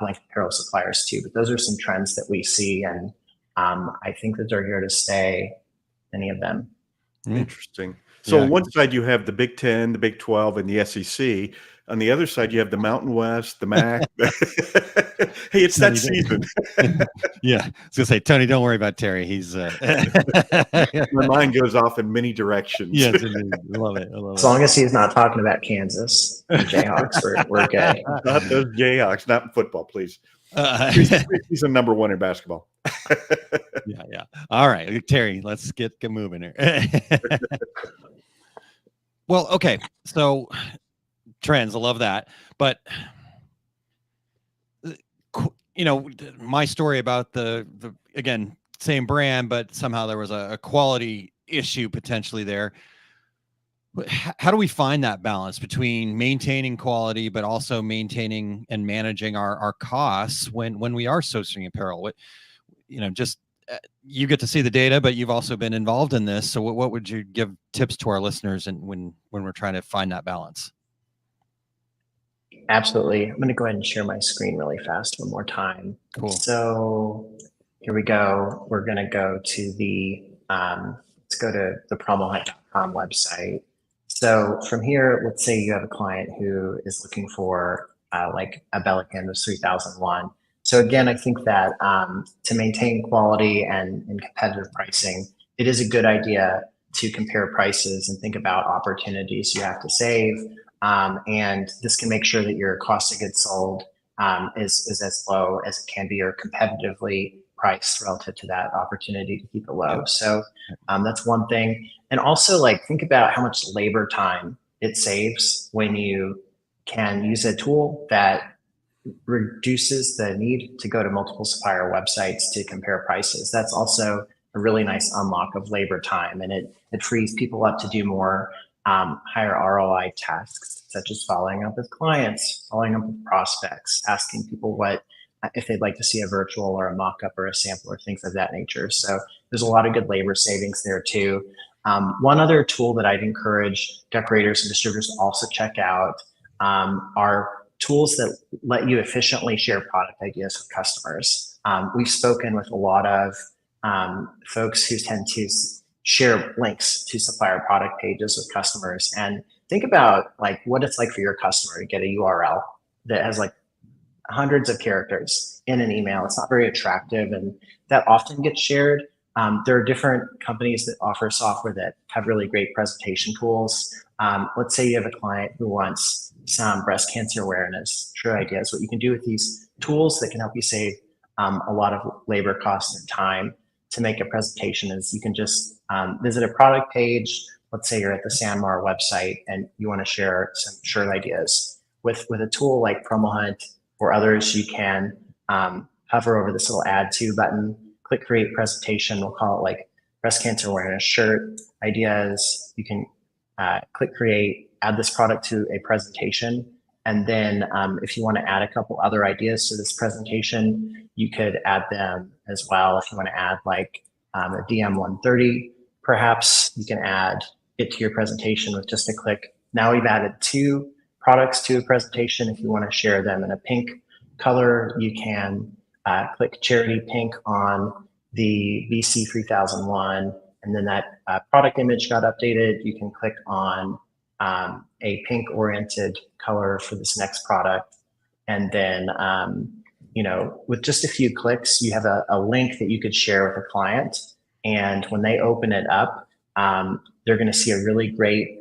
blanket apparel suppliers too. But those are some trends that we see, and I think that they're here to stay, many of them. Interesting. So on one side you have the Big 10, the Big 12, and the SEC. On the other sid, you have the Mountain West, the MAC. Hey, it's that season. Yeah, I was gonna say, Tony, don't worry about Terry. He's my mind goes off in many directions. Yes, indeed. I love it. As long as he's not talking about Kansas and Jayhawks, we're good. Not those Jayhawks, not in football, please. He's a number one in basketball. Yeah. All right, Terry, let's get moving here. Well, okay. So trends, I love that. But my story about the again, same brand, but somehow there was a quality issue potentially there. How do we find that balance between maintaining quality, but also maintaining and managing our costs when we are sourcing apparel? You get to see the data, but you've also been involved in this. So what would you give tips to our listeners and when we're trying to find that balance? Absolutely. I'm going to go ahead and share my screen really fast one more time. Cool. So here we go. We're going to go to let's go to the PromoHunt.com website. So from here, let's say you have a client who is looking for like a Bella Canvas 3001. So again, I think that to maintain quality and competitive pricing, it is a good idea to compare prices and think about opportunities you have to save. And this can make sure that your cost of goods sold is as low as it can be or competitively priced relative to that opportunity to keep it low. So that's one thing. And also think about how much labor time it saves when you can use a tool that reduces the need to go to multiple supplier websites to compare prices. That's also a really nice unlock of labor time, and it frees people up to do more higher ROI tasks, such as following up with clients, following up with prospects, asking people if they'd like to see a virtual or a mock-up or a sample or things of that nature. So there's a lot of good labor savings there too. One other tool that I'd encourage decorators and distributors to also check out are tools that let you efficiently share product ideas with customers. We've spoken with a lot of folks who tend to share links to supplier product pages with customers, and think about what it's like for your customer to get a URL that has hundreds of characters in an email. It's not very attractive, and that often gets shared. There are different companies that offer software that have really great presentation tools. Let's say you have a client who wants some breast cancer awareness, true ideas. What you can do with these tools that can help you save a lot of labor costs and time to make a presentation is you can just visit a product page. Let's say you're at the SanMar website and you want to share some shirt ideas. With a tool like PromoHunt or others, you can hover over this little add to button, click create presentation. We'll call it breast cancer awareness shirt ideas. You can click create, add this product to a presentation. And then if you want to add a couple other ideas to this presentation, you could add them as well. If you want to add a DM130, perhaps you can add it to your presentation with just a click. Now we've added 2 products to a presentation. If you want to share them in a pink color, you can click charity pink on the BC 3001, and then that product image got updated. You can click on a pink oriented color for this next product. And then, with just a few clicks, you have a link that you could share with a client. And when they open it up, they're going to see a really great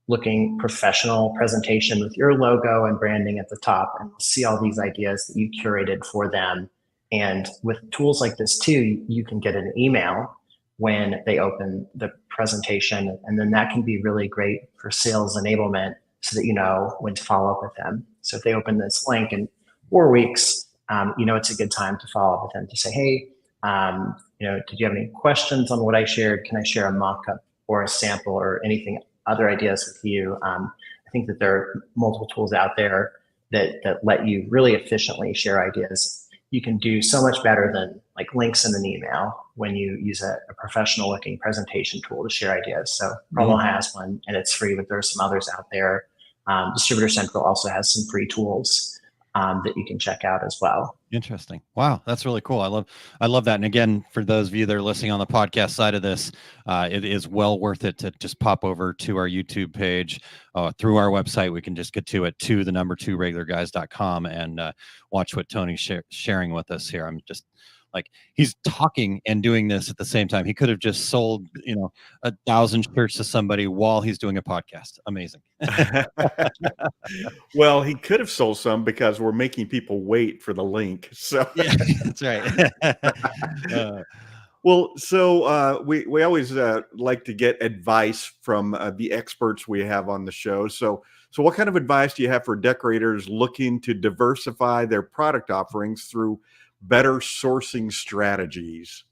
looking professional presentation with your logo and branding at the top, and see all these ideas that you curated for them. And with tools like this too, you can get an email when they open the presentation, and then that can be really great for sales enablement so that you know when to follow up with them. So if they open this link in 4 weeks, it's a good time to follow up with them to say, hey, did you have any questions on what I shared? Can I share a mock-up or a sample or anything, other ideas with you? I think that there are multiple tools out there that let you really efficiently share ideas. You can do so much better than links in an email when you use a professional looking presentation tool to share ideas. So Promo has one and it's free, but there are some others out there. Distributor Central also has some free tools that you can check out as well. Interesting. Wow, that's really cool. I love that. And again, for those of you that are listening on the podcast side of this, it is well worth it to just pop over to our YouTube page through our website. We can just get to it to the 2regularguys.com and watch what Tony's sharing with us here. I'm just Like he's talking and doing this at the same time. He could have just sold, 1,000 shirts to somebody while he's doing a podcast. Amazing. Well, he could have sold some because we're making people wait for the link. So Yeah, that's right. well, so we always like to get advice from the experts we have on the show. So what kind of advice do you have for decorators looking to diversify their product offerings through better sourcing strategies?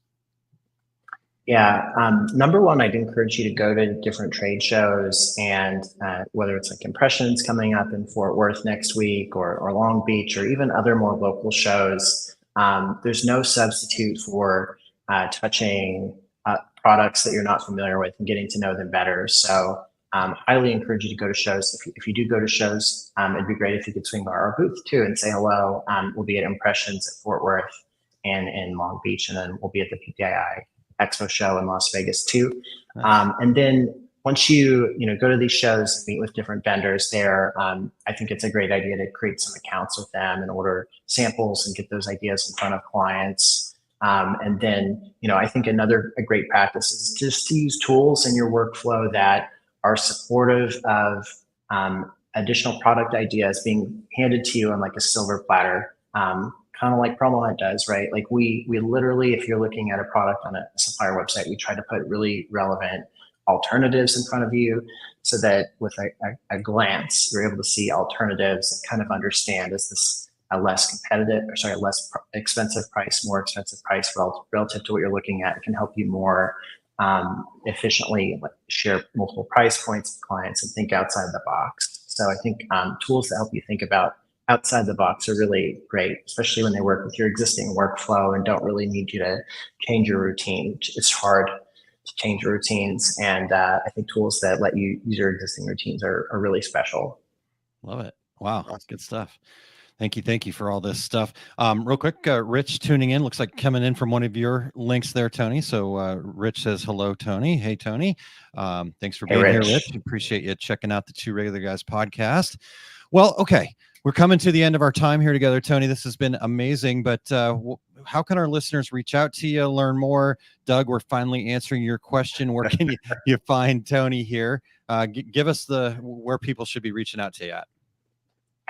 Yeah, number one, I'd encourage you to go to different trade shows, and whether it's like Impressions coming up in Fort Worth next week, or Long Beach, or even other more local shows. There's no substitute for touching products that you're not familiar with and getting to know them better. So highly encourage you to go to shows. If you do go to shows, it'd be great if you could swing by our booth too and say hello. We'll be at Impressions at Fort Worth and in Long Beach, and then we'll be at the PPII Expo show in Las Vegas too. Nice. And then once you go to these shows, meet with different vendors there, I think it's a great idea to create some accounts with them and order samples and get those ideas in front of clients. And then, I think a great practice is just to use tools in your workflow that are supportive of additional product ideas being handed to you on like a silver platter. Kind of like PromoHunt does, right? Like we literally, if you're looking at a product on a supplier website, we try to put really relevant alternatives in front of you so that with a glance, you're able to see alternatives and kind of understand, is this a less expensive price, more expensive price relative to what you're looking at? It can help you more efficiently share multiple price points with clients and think outside the box. So I think tools that help you think about outside the box are really great, especially when they work with your existing workflow and don't really need you to change your routine. It's hard to change your routines, and I think tools that let you use your existing routines are really special. Love it. Wow, that's good stuff. Thank you for all this stuff. Real quick, Rich tuning in, looks like coming in from one of your links there, Tony. So Rich says, hello, Tony. Hey, Tony. Thanks for being here, Rich. Appreciate you checking out the Two Regular Guys podcast. Well, okay. We're coming to the end of our time here together, Tony. This has been amazing, but how can our listeners reach out to you, learn more? Doug, we're finally answering your question. Where can you find Tony here? Give us where people should be reaching out to you at.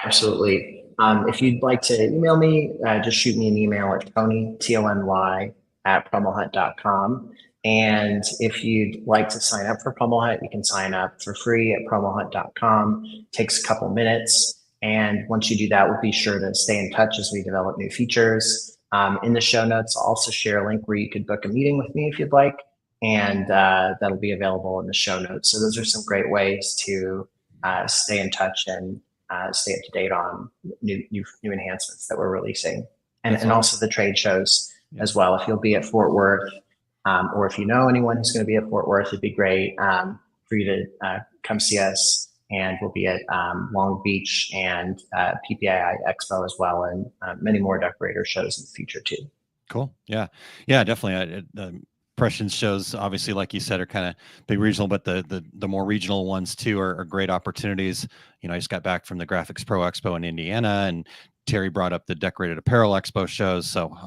Absolutely. If you'd like to email me, just shoot me an email at Tony, Tony, at promohunt.com. And if you'd like to sign up for PromoHunt, you can sign up for free at promohunt.com. It takes a couple minutes. And once you do that, we'll be sure to stay in touch as we develop new features. In the show notes, I'll also share a link where you could book a meeting with me if you'd like, and that'll be available in the show notes. So those are some great ways to stay in touch and stay up to date on new enhancements that we're releasing, and also the trade shows as well. If you'll be at Fort Worth, or if you know anyone who's going to be at Fort Worth, it'd be great for you to come see us. And we'll be at Long Beach and PPII Expo as well, and many more decorator shows in the future too. Cool. Yeah, definitely. Impressions shows, obviously, like you said, are kind of big regional, but the more regional ones too are great opportunities. I just got back from the Graphics Pro Expo in Indiana, and Terry brought up the Decorated Apparel Expo shows. So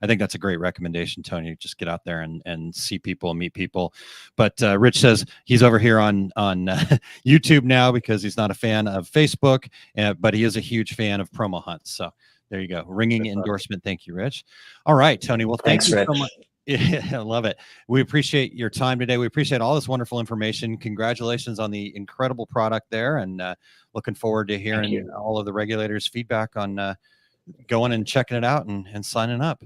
I think that's a great recommendation, Tony. Just get out there and see people and meet people. But Rich says he's over here on YouTube now because he's not a fan of Facebook, but he is a huge fan of PromoHunt. So there you go. Ringing endorsement. Thank you, Rich. All right, Tony. Well, thanks you so much. Yeah, I love it. We appreciate your time today. We appreciate all this wonderful information. Congratulations on the incredible product there, and looking forward to hearing all of the regulators' feedback on going and checking it out and signing up.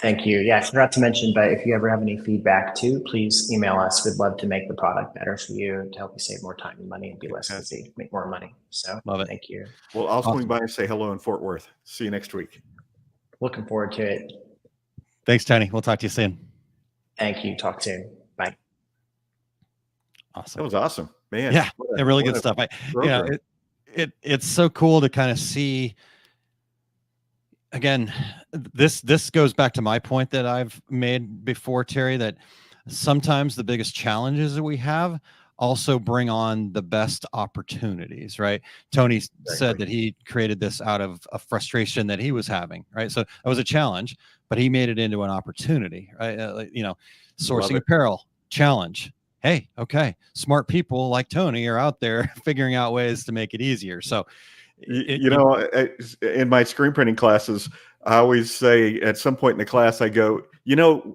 Thank you. Yeah, I forgot to mention, but if you ever have any feedback too, please email us. We'd love to make the product better for you, to help you save more time and money and be less busy, make more money. So love it. Thank you. Well, I'll swing by and say hello in Fort Worth. See you next week. Looking forward to it. Thanks, Tony. We'll talk to you soon. Thank you. Talk soon. Bye. Awesome. That was awesome, man. Yeah, really good stuff. It's so cool to kind of see. Again, this goes back to my point that I've made before, Terry, that sometimes the biggest challenges that we have also bring on the best opportunities, right? Tony said that he created this out of a frustration that he was having, right? So it was a challenge, but he made it into an opportunity, right? Sourcing apparel, challenge. Hey, okay, smart people like Tony are out there figuring out ways to make it easier. So, in my screen printing classes, I always say at some point in the class, I go,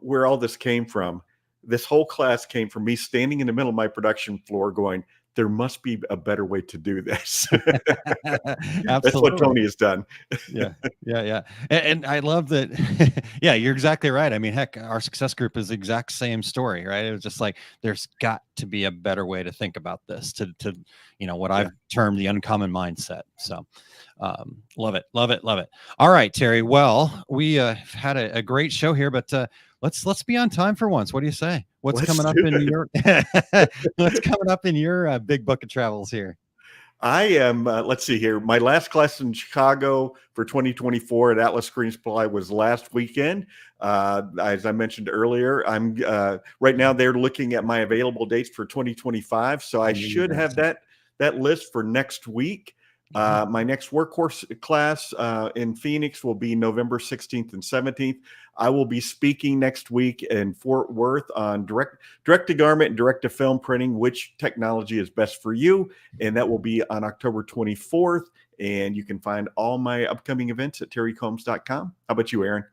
where all this came from? This whole class came from me standing in the middle of my production floor going, there must be a better way to do this. That's what Tony has done. Yeah. And I love that. Yeah, you're exactly right. I mean, heck, our success group is the exact same story, right? It was just like, there's got to be a better way to think about this to what I've termed the uncommon mindset. So love it. All right, Terry. Well, we had a great show here, but let's be on time for once. What do you say? What's coming up in your big book of travels here? I am, let's see here. My last class in Chicago for 2024 at Atlas Screen Supply was last weekend. As I mentioned earlier, I'm right now they're looking at my available dates for 2025. So I should have that list for next week. My next workhorse class in Phoenix will be November 16th and 17th. I will be speaking next week in Fort Worth on direct to garment and direct to film printing, which technology is best for you. And that will be on October 24th. And you can find all my upcoming events at terrycombs.com. How about you, Aaron?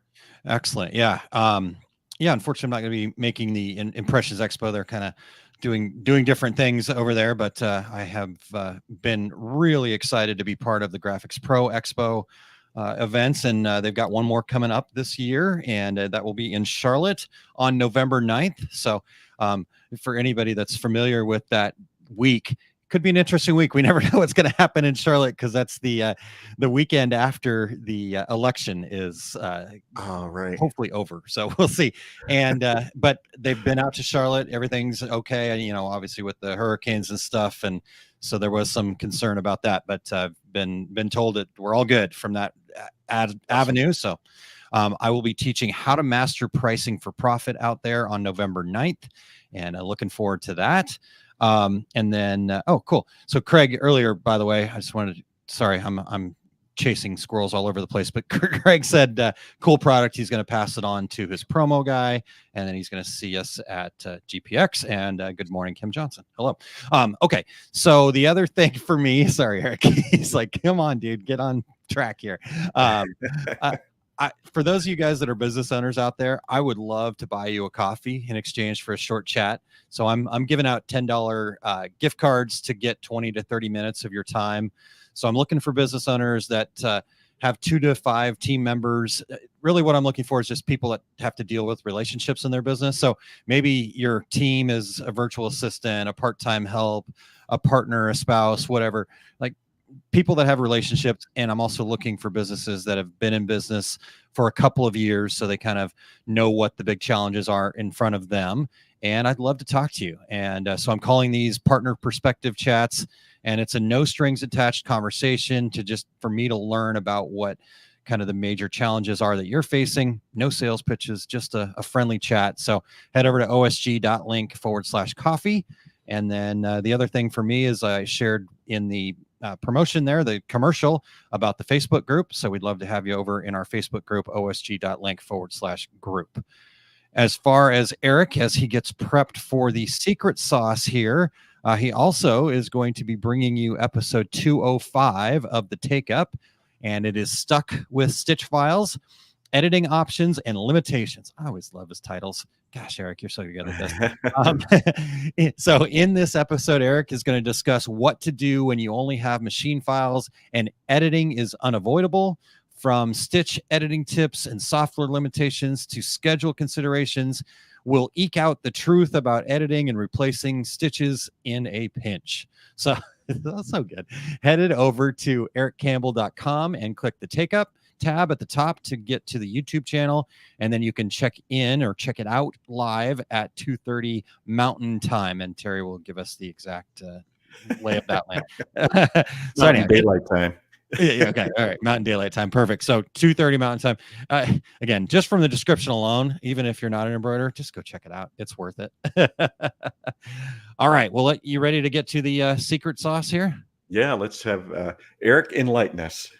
Excellent. Yeah. Unfortunately, I'm not going to be making the Impressions Expo. They're kind of doing different things over there, but I have been really excited to be part of the Graphics Pro Expo events, and they've got one more coming up this year, and that will be in Charlotte on November 9th. So for anybody that's familiar with that week, could be an interesting week. We never know what's going to happen in Charlotte because that's the weekend after the election is hopefully over. So we'll see. And but they've been out to Charlotte. Everything's okay. And obviously with the hurricanes and stuff, and so there was some concern about that. But been told that we're all good from that avenue. So I will be teaching how to master pricing for profit out there on November 9th, and looking forward to that. And then, cool. So Craig, earlier, by the way, I just wanted to, sorry, I'm chasing squirrels all over the place, but Craig said, cool product. He's going to pass it on to his promo guy, and then he's going to see us at GPX. And good morning, Kim Johnson. Hello. Okay. So the other thing for me, sorry, Eric, he's like, come on, dude, get on track here. For those of you guys that are business owners out there, I would love to buy you a coffee in exchange for a short chat. So I'm giving out $10 gift cards to get 20 to 30 minutes of your time. So I'm looking for business owners that have 2 to 5 team members. Really what I'm looking for is just people that have to deal with relationships in their business. So maybe your team is a virtual assistant, a part-time help, a partner, a spouse, whatever. Like, people that have relationships. And I'm also looking for businesses that have been in business for a couple of years, so they kind of know what the big challenges are in front of them. And I'd love to talk to you. And so I'm calling these partner perspective chats, and it's a no strings attached conversation for me to learn about what kind of the major challenges are that you're facing. No sales pitches, just a friendly chat. So head over to osg.link/coffee. And then the other thing for me is I shared in the promotion there, the commercial about the Facebook group. So we'd love to have you over in our Facebook group, osg.link/group. As far as Eric, as he gets prepped for the secret sauce here, he also is going to be bringing you episode 205 of the Take Up, and it is Stuck with Stitch Files, Editing Options and Limitations. I always love his titles. Gosh, Eric, you're so good at this. So in this episode, Eric is going to discuss what to do when you only have machine files and editing is unavoidable, from stitch editing tips and software limitations to schedule considerations. We'll eke out the truth about editing and replacing stitches in a pinch. So that's so good. Headed over to ericcampbell.com and click the Take Up tab at the top to get to the YouTube channel, and then you can check it out live at 2:30 Mountain Time, and Terry will give us the exact lay of that land. So anyway, daylight time. Yeah, okay. All right. Mountain Daylight Time. Perfect. So 2:30 Mountain Time. Again, just from the description alone, even if you're not an embroiderer, just go check it out. It's worth it. All right. Well, you ready to get to the secret sauce here? Yeah, let's have Eric enlighten us.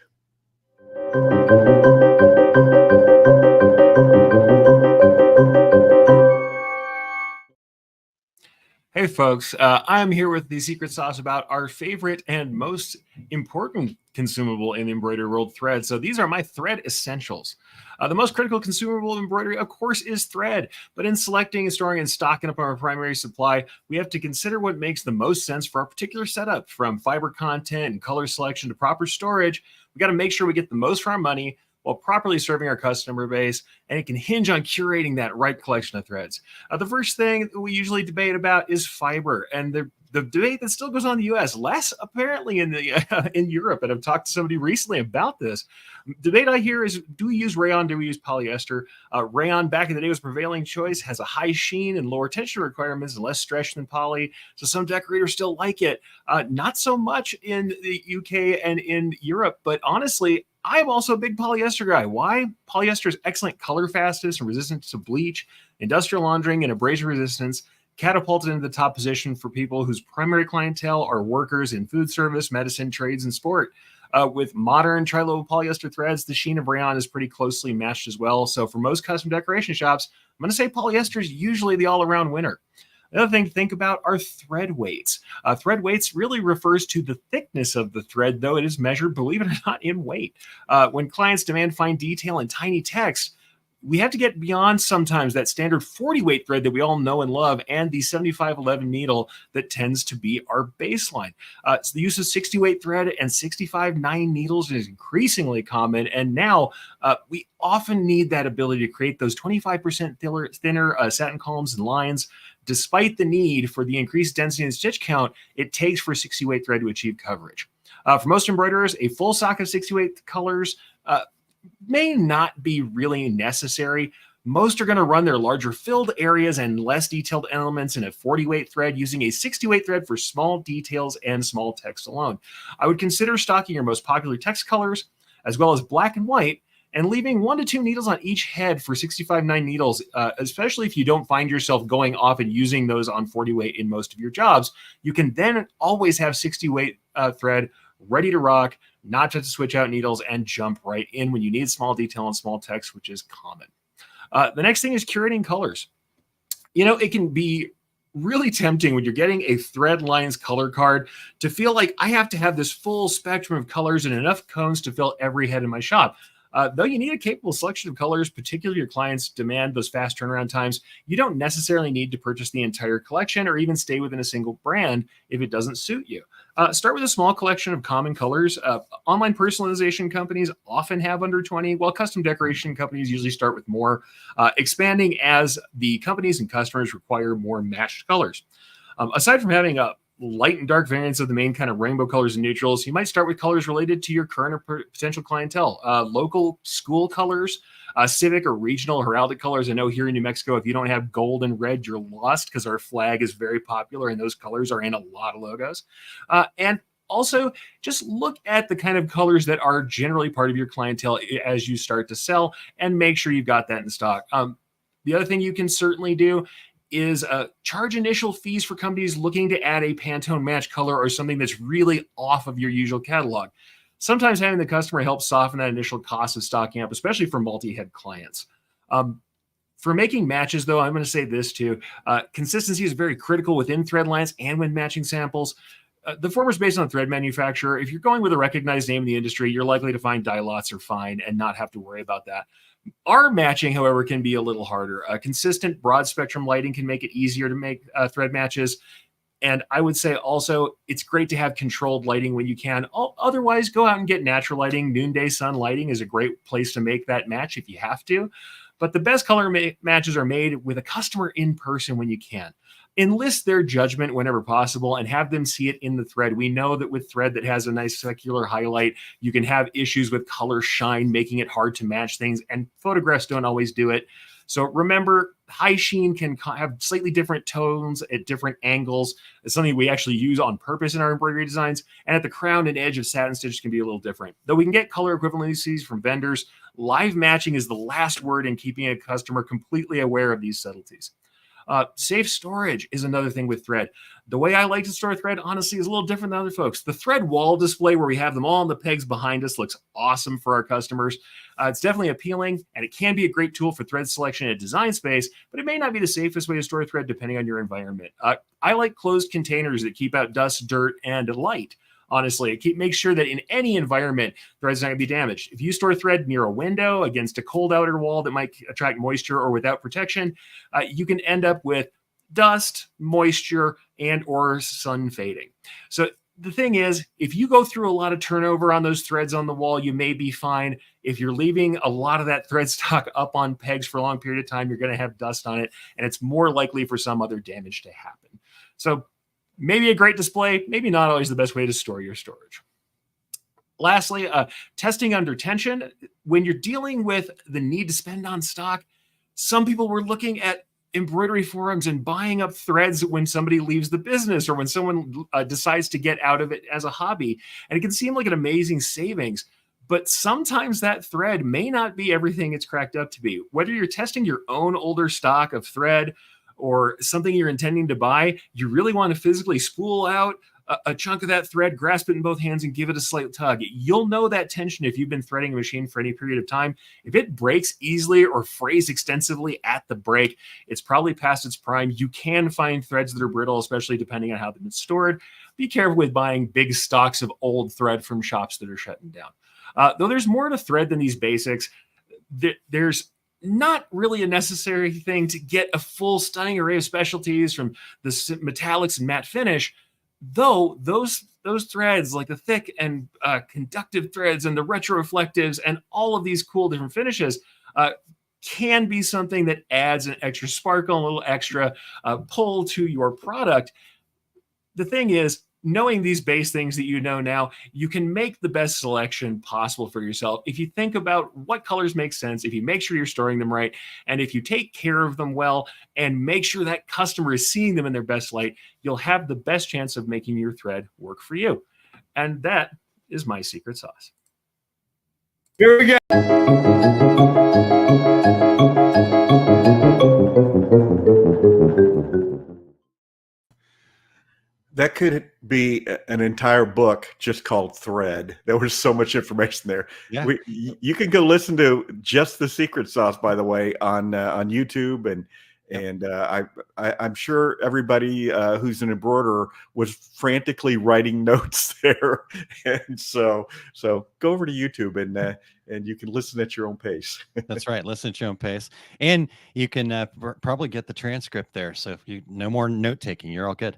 Hey folks, I'm here with the secret sauce about our favorite and most important consumable in the embroidery world, thread. So these are my thread essentials. The most critical consumable of embroidery, of course, is thread. But in selecting and storing and stocking up our primary supply, we have to consider what makes the most sense for our particular setup. From fiber content and color selection to proper storage, we got to make sure we get the most for our money while properly serving our customer base, and it can hinge on curating that right collection of threads. The first thing we usually debate about is fiber, and the debate that still goes on in the U.S., less apparently in Europe, and I've talked to somebody recently about this. Debate I hear is, do we use rayon, do we use polyester? Rayon back in the day was prevailing choice, has a high sheen and lower tension requirements and less stretch than poly, so some decorators still like it. Not so much in the UK and in Europe, but honestly, I'm also a big polyester guy. Why? Polyester is excellent color fastness and resistance to bleach, industrial laundering, and abrasion resistance, catapulted into the top position for people whose primary clientele are workers in food service, medicine, trades, and sport. With modern tri-level polyester threads, the sheen of rayon is pretty closely matched as well. So for most custom decoration shops, I'm going to say polyester is usually the all-around winner. The other thing to think about are thread weights. Thread weights really refers to the thickness of the thread, though it is measured, believe it or not, in weight. When clients demand fine detail and tiny text, we have to get beyond sometimes that standard 40 weight thread that we all know and love and the 7511 needle that tends to be our baseline. So the use of 60 weight thread and 65/9 needles is increasingly common. And now we often need that ability to create those 25% thinner satin columns and lines, despite the need for the increased density and stitch count it takes for 60 weight thread to achieve coverage. For most embroiderers, a full sock of 60 weight colors may not be really necessary. Most are going to run their larger filled areas and less detailed elements in a 40 weight thread, using a 60 weight thread for small details and small text alone. I would consider stocking your most popular text colors, as well as black and white, and leaving 1 to 2 needles on each head for 65/9 needles, especially if you don't find yourself going off and using those on 40 weight in most of your jobs. You can then always have 60 weight thread ready to rock, not just to switch out needles and jump right in when you need small detail and small text, which is common. The next thing is curating colors. You know, it can be really tempting when you're getting a thread lines color card to feel like I have to have this full spectrum of colors and enough cones to fill every head in my shop. Though you need a capable selection of colors, particularly your clients demand those fast turnaround times, you don't necessarily need to purchase the entire collection or even stay within a single brand if it doesn't suit you. Start with a small collection of common colors. Online personalization companies often have under 20, while custom decoration companies usually start with more, expanding as the companies and customers require more matched colors. Aside from having a light and dark variants of the main kind of rainbow colors and neutrals, you might start with colors related to your current or potential clientele. Local school colors, civic or regional heraldic colors. I know here in New Mexico, if you don't have gold and red, you're lost, because our flag is very popular and those colors are in a lot of logos. And also, just look at the kind of colors that are generally part of your clientele as you start to sell, and make sure you've got that in stock. The other thing you can certainly do is charge initial fees for companies looking to add a Pantone match color or something that's really off of your usual catalog. Sometimes having the customer help soften that initial cost of stocking up, especially for multi-head clients. For making matches, though, I'm going to say this too. Consistency is very critical within thread lines and when matching samples. The former is based on thread manufacturer. If you're going with a recognized name in the industry, you're likely to find dye lots are fine and not have to worry about that. Our matching, however, can be a little harder. Consistent broad spectrum lighting can make it easier to make thread matches. And I would say also it's great to have controlled lighting when you can. Otherwise, go out and get natural lighting. Noonday sun lighting is a great place to make that match if you have to. But the best color matches are made with a customer in person when you can. Enlist their judgment whenever possible and have them see it in the thread. We know that with thread that has a nice secular highlight, you can have issues with color shine, making it hard to match things, and photographs don't always do it. So remember, high sheen can have slightly different tones at different angles. It's something we actually use on purpose in our embroidery designs. And at the crown and edge of satin stitch can be a little different. Though we can get color equivalencies from vendors, live matching is the last word in keeping a customer completely aware of these subtleties. Safe storage is another thing with thread. The way I like to store thread, honestly, is a little different than other folks. The thread wall display where we have them all on the pegs behind us looks awesome for our customers. It's definitely appealing, and it can be a great tool for thread selection and design space, but it may not be the safest way to store thread depending on your environment. I like closed containers that keep out dust, dirt, and light. Honestly, make sure that in any environment, thread's not going to be damaged. If you store thread near a window against a cold outer wall that might attract moisture or without protection, you can end up with dust, moisture, and or sun fading. So the thing is, if you go through a lot of turnover on those threads on the wall, you may be fine. If you're leaving a lot of that thread stock up on pegs for a long period of time, you're going to have dust on it, and it's more likely for some other damage to happen. So maybe a great display, maybe not always the best way to store your storage. Lastly, testing under tension. When you're dealing with the need to spend on stock, some people were looking at embroidery forums and buying up threads when somebody leaves the business or when someone decides to get out of it as a hobby. And it can seem like an amazing savings, but sometimes that thread may not be everything it's cracked up to be. Whether you're testing your own older stock of thread or something you're intending to buy, you really want to physically spool out a chunk of that thread, grasp it in both hands, and give it a slight tug. You'll know that tension if you've been threading a machine for any period of time. If it breaks easily or frays extensively at the break, it's probably past its prime. You can find threads that are brittle, especially depending on how they've been stored. Be careful with buying big stocks of old thread from shops that are shutting down. Though there's more to thread than these basics, there's not really a necessary thing to get a full stunning array of specialties from the metallics and matte finish, though those threads like the thick and conductive threads and the retroreflectives and all of these cool different finishes can be something that adds an extra sparkle, a little extra pull to your product. The thing is, knowing these base things that you know now, you can make the best selection possible for yourself. If you think about what colors make sense, if you make sure you're storing them right, and if you take care of them well and make sure that customer is seeing them in their best light, you'll have the best chance of making your thread work for you. And that is my secret sauce. Here we go. That could be an entire book just called Thread. There was so much information there. Yeah. You can go listen to just the secret sauce, by the way, on YouTube, and I'm sure everybody who's an embroiderer was frantically writing notes there. And so go over to YouTube and you can listen at your own pace. That's right. Listen at your own pace. And you can probably get the transcript there. So if you no more note taking, you're all good.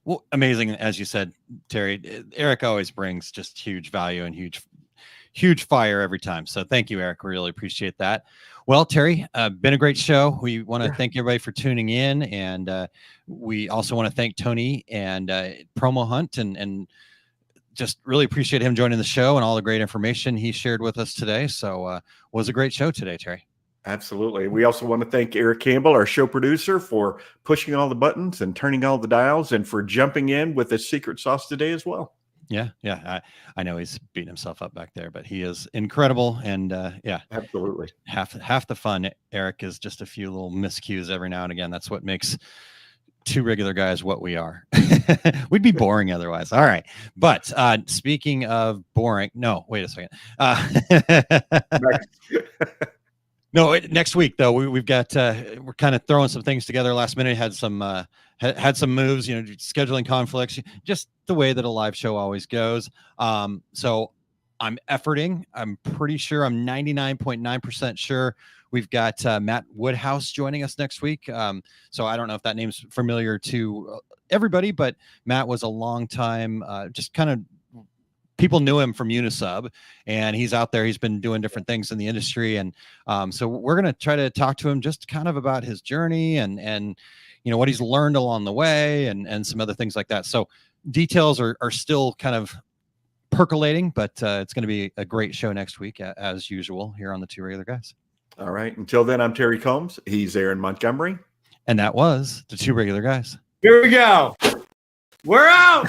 Well, amazing. As you said, Terry, Eric always brings just huge value and huge fire every time. So thank you, Eric. We really appreciate that. Well, Terry, been a great show. We want to thank everybody for tuning in. And we also want to thank Tony and PromoHunt and just really appreciate him joining the show and all the great information he shared with us today. So was a great show today, Terry. Absolutely. We also want to thank Eric Campbell, our show producer, for pushing all the buttons and turning all the dials and for jumping in with the secret sauce today as well. Yeah. I know he's beating himself up back there, but he is incredible. And yeah, absolutely. Half the fun, Eric, is just a few little miscues every now and again. That's what makes two regular guys what we are. We'd be boring otherwise. All right. But speaking of boring, no, wait a second. No, next week though, we've got we're kind of throwing some things together last minute. Had some moves, scheduling conflicts, just the way that a live show always goes. So I'm efforting. I'm pretty sure, I'm 99.9% sure we've got Matt Woodhouse joining us next week. So I don't know if that name's familiar to everybody, but Matt was a long time, just kind of, people knew him from Unisub, and he's out there. He's been doing different things in the industry. And so we're going to try to talk to him just kind of about his journey and what he's learned along the way and some other things like that. So details are still kind of percolating, but it's going to be a great show next week, as usual, here on the Two Regular Guys. All right. Until then, I'm Terry Combs. He's Aaron Montgomery. And that was the Two Regular Guys. Here we go. We're out.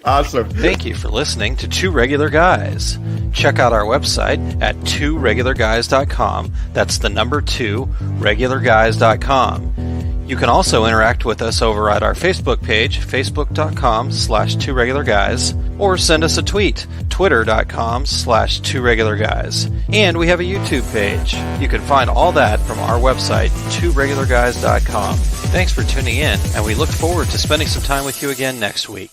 Awesome. Thank you for listening to Two Regular Guys. Check out our website at tworegularguys.com. That's the number 2, regularguys.com. You can also interact with us over at our Facebook page, facebook.com/tworegularguys, or send us a tweet, twitter.com/tworegularguys. And we have a YouTube page. You can find all that from our website, tworegularguys.com. Thanks for tuning in, and we look forward to spending some time with you again next week.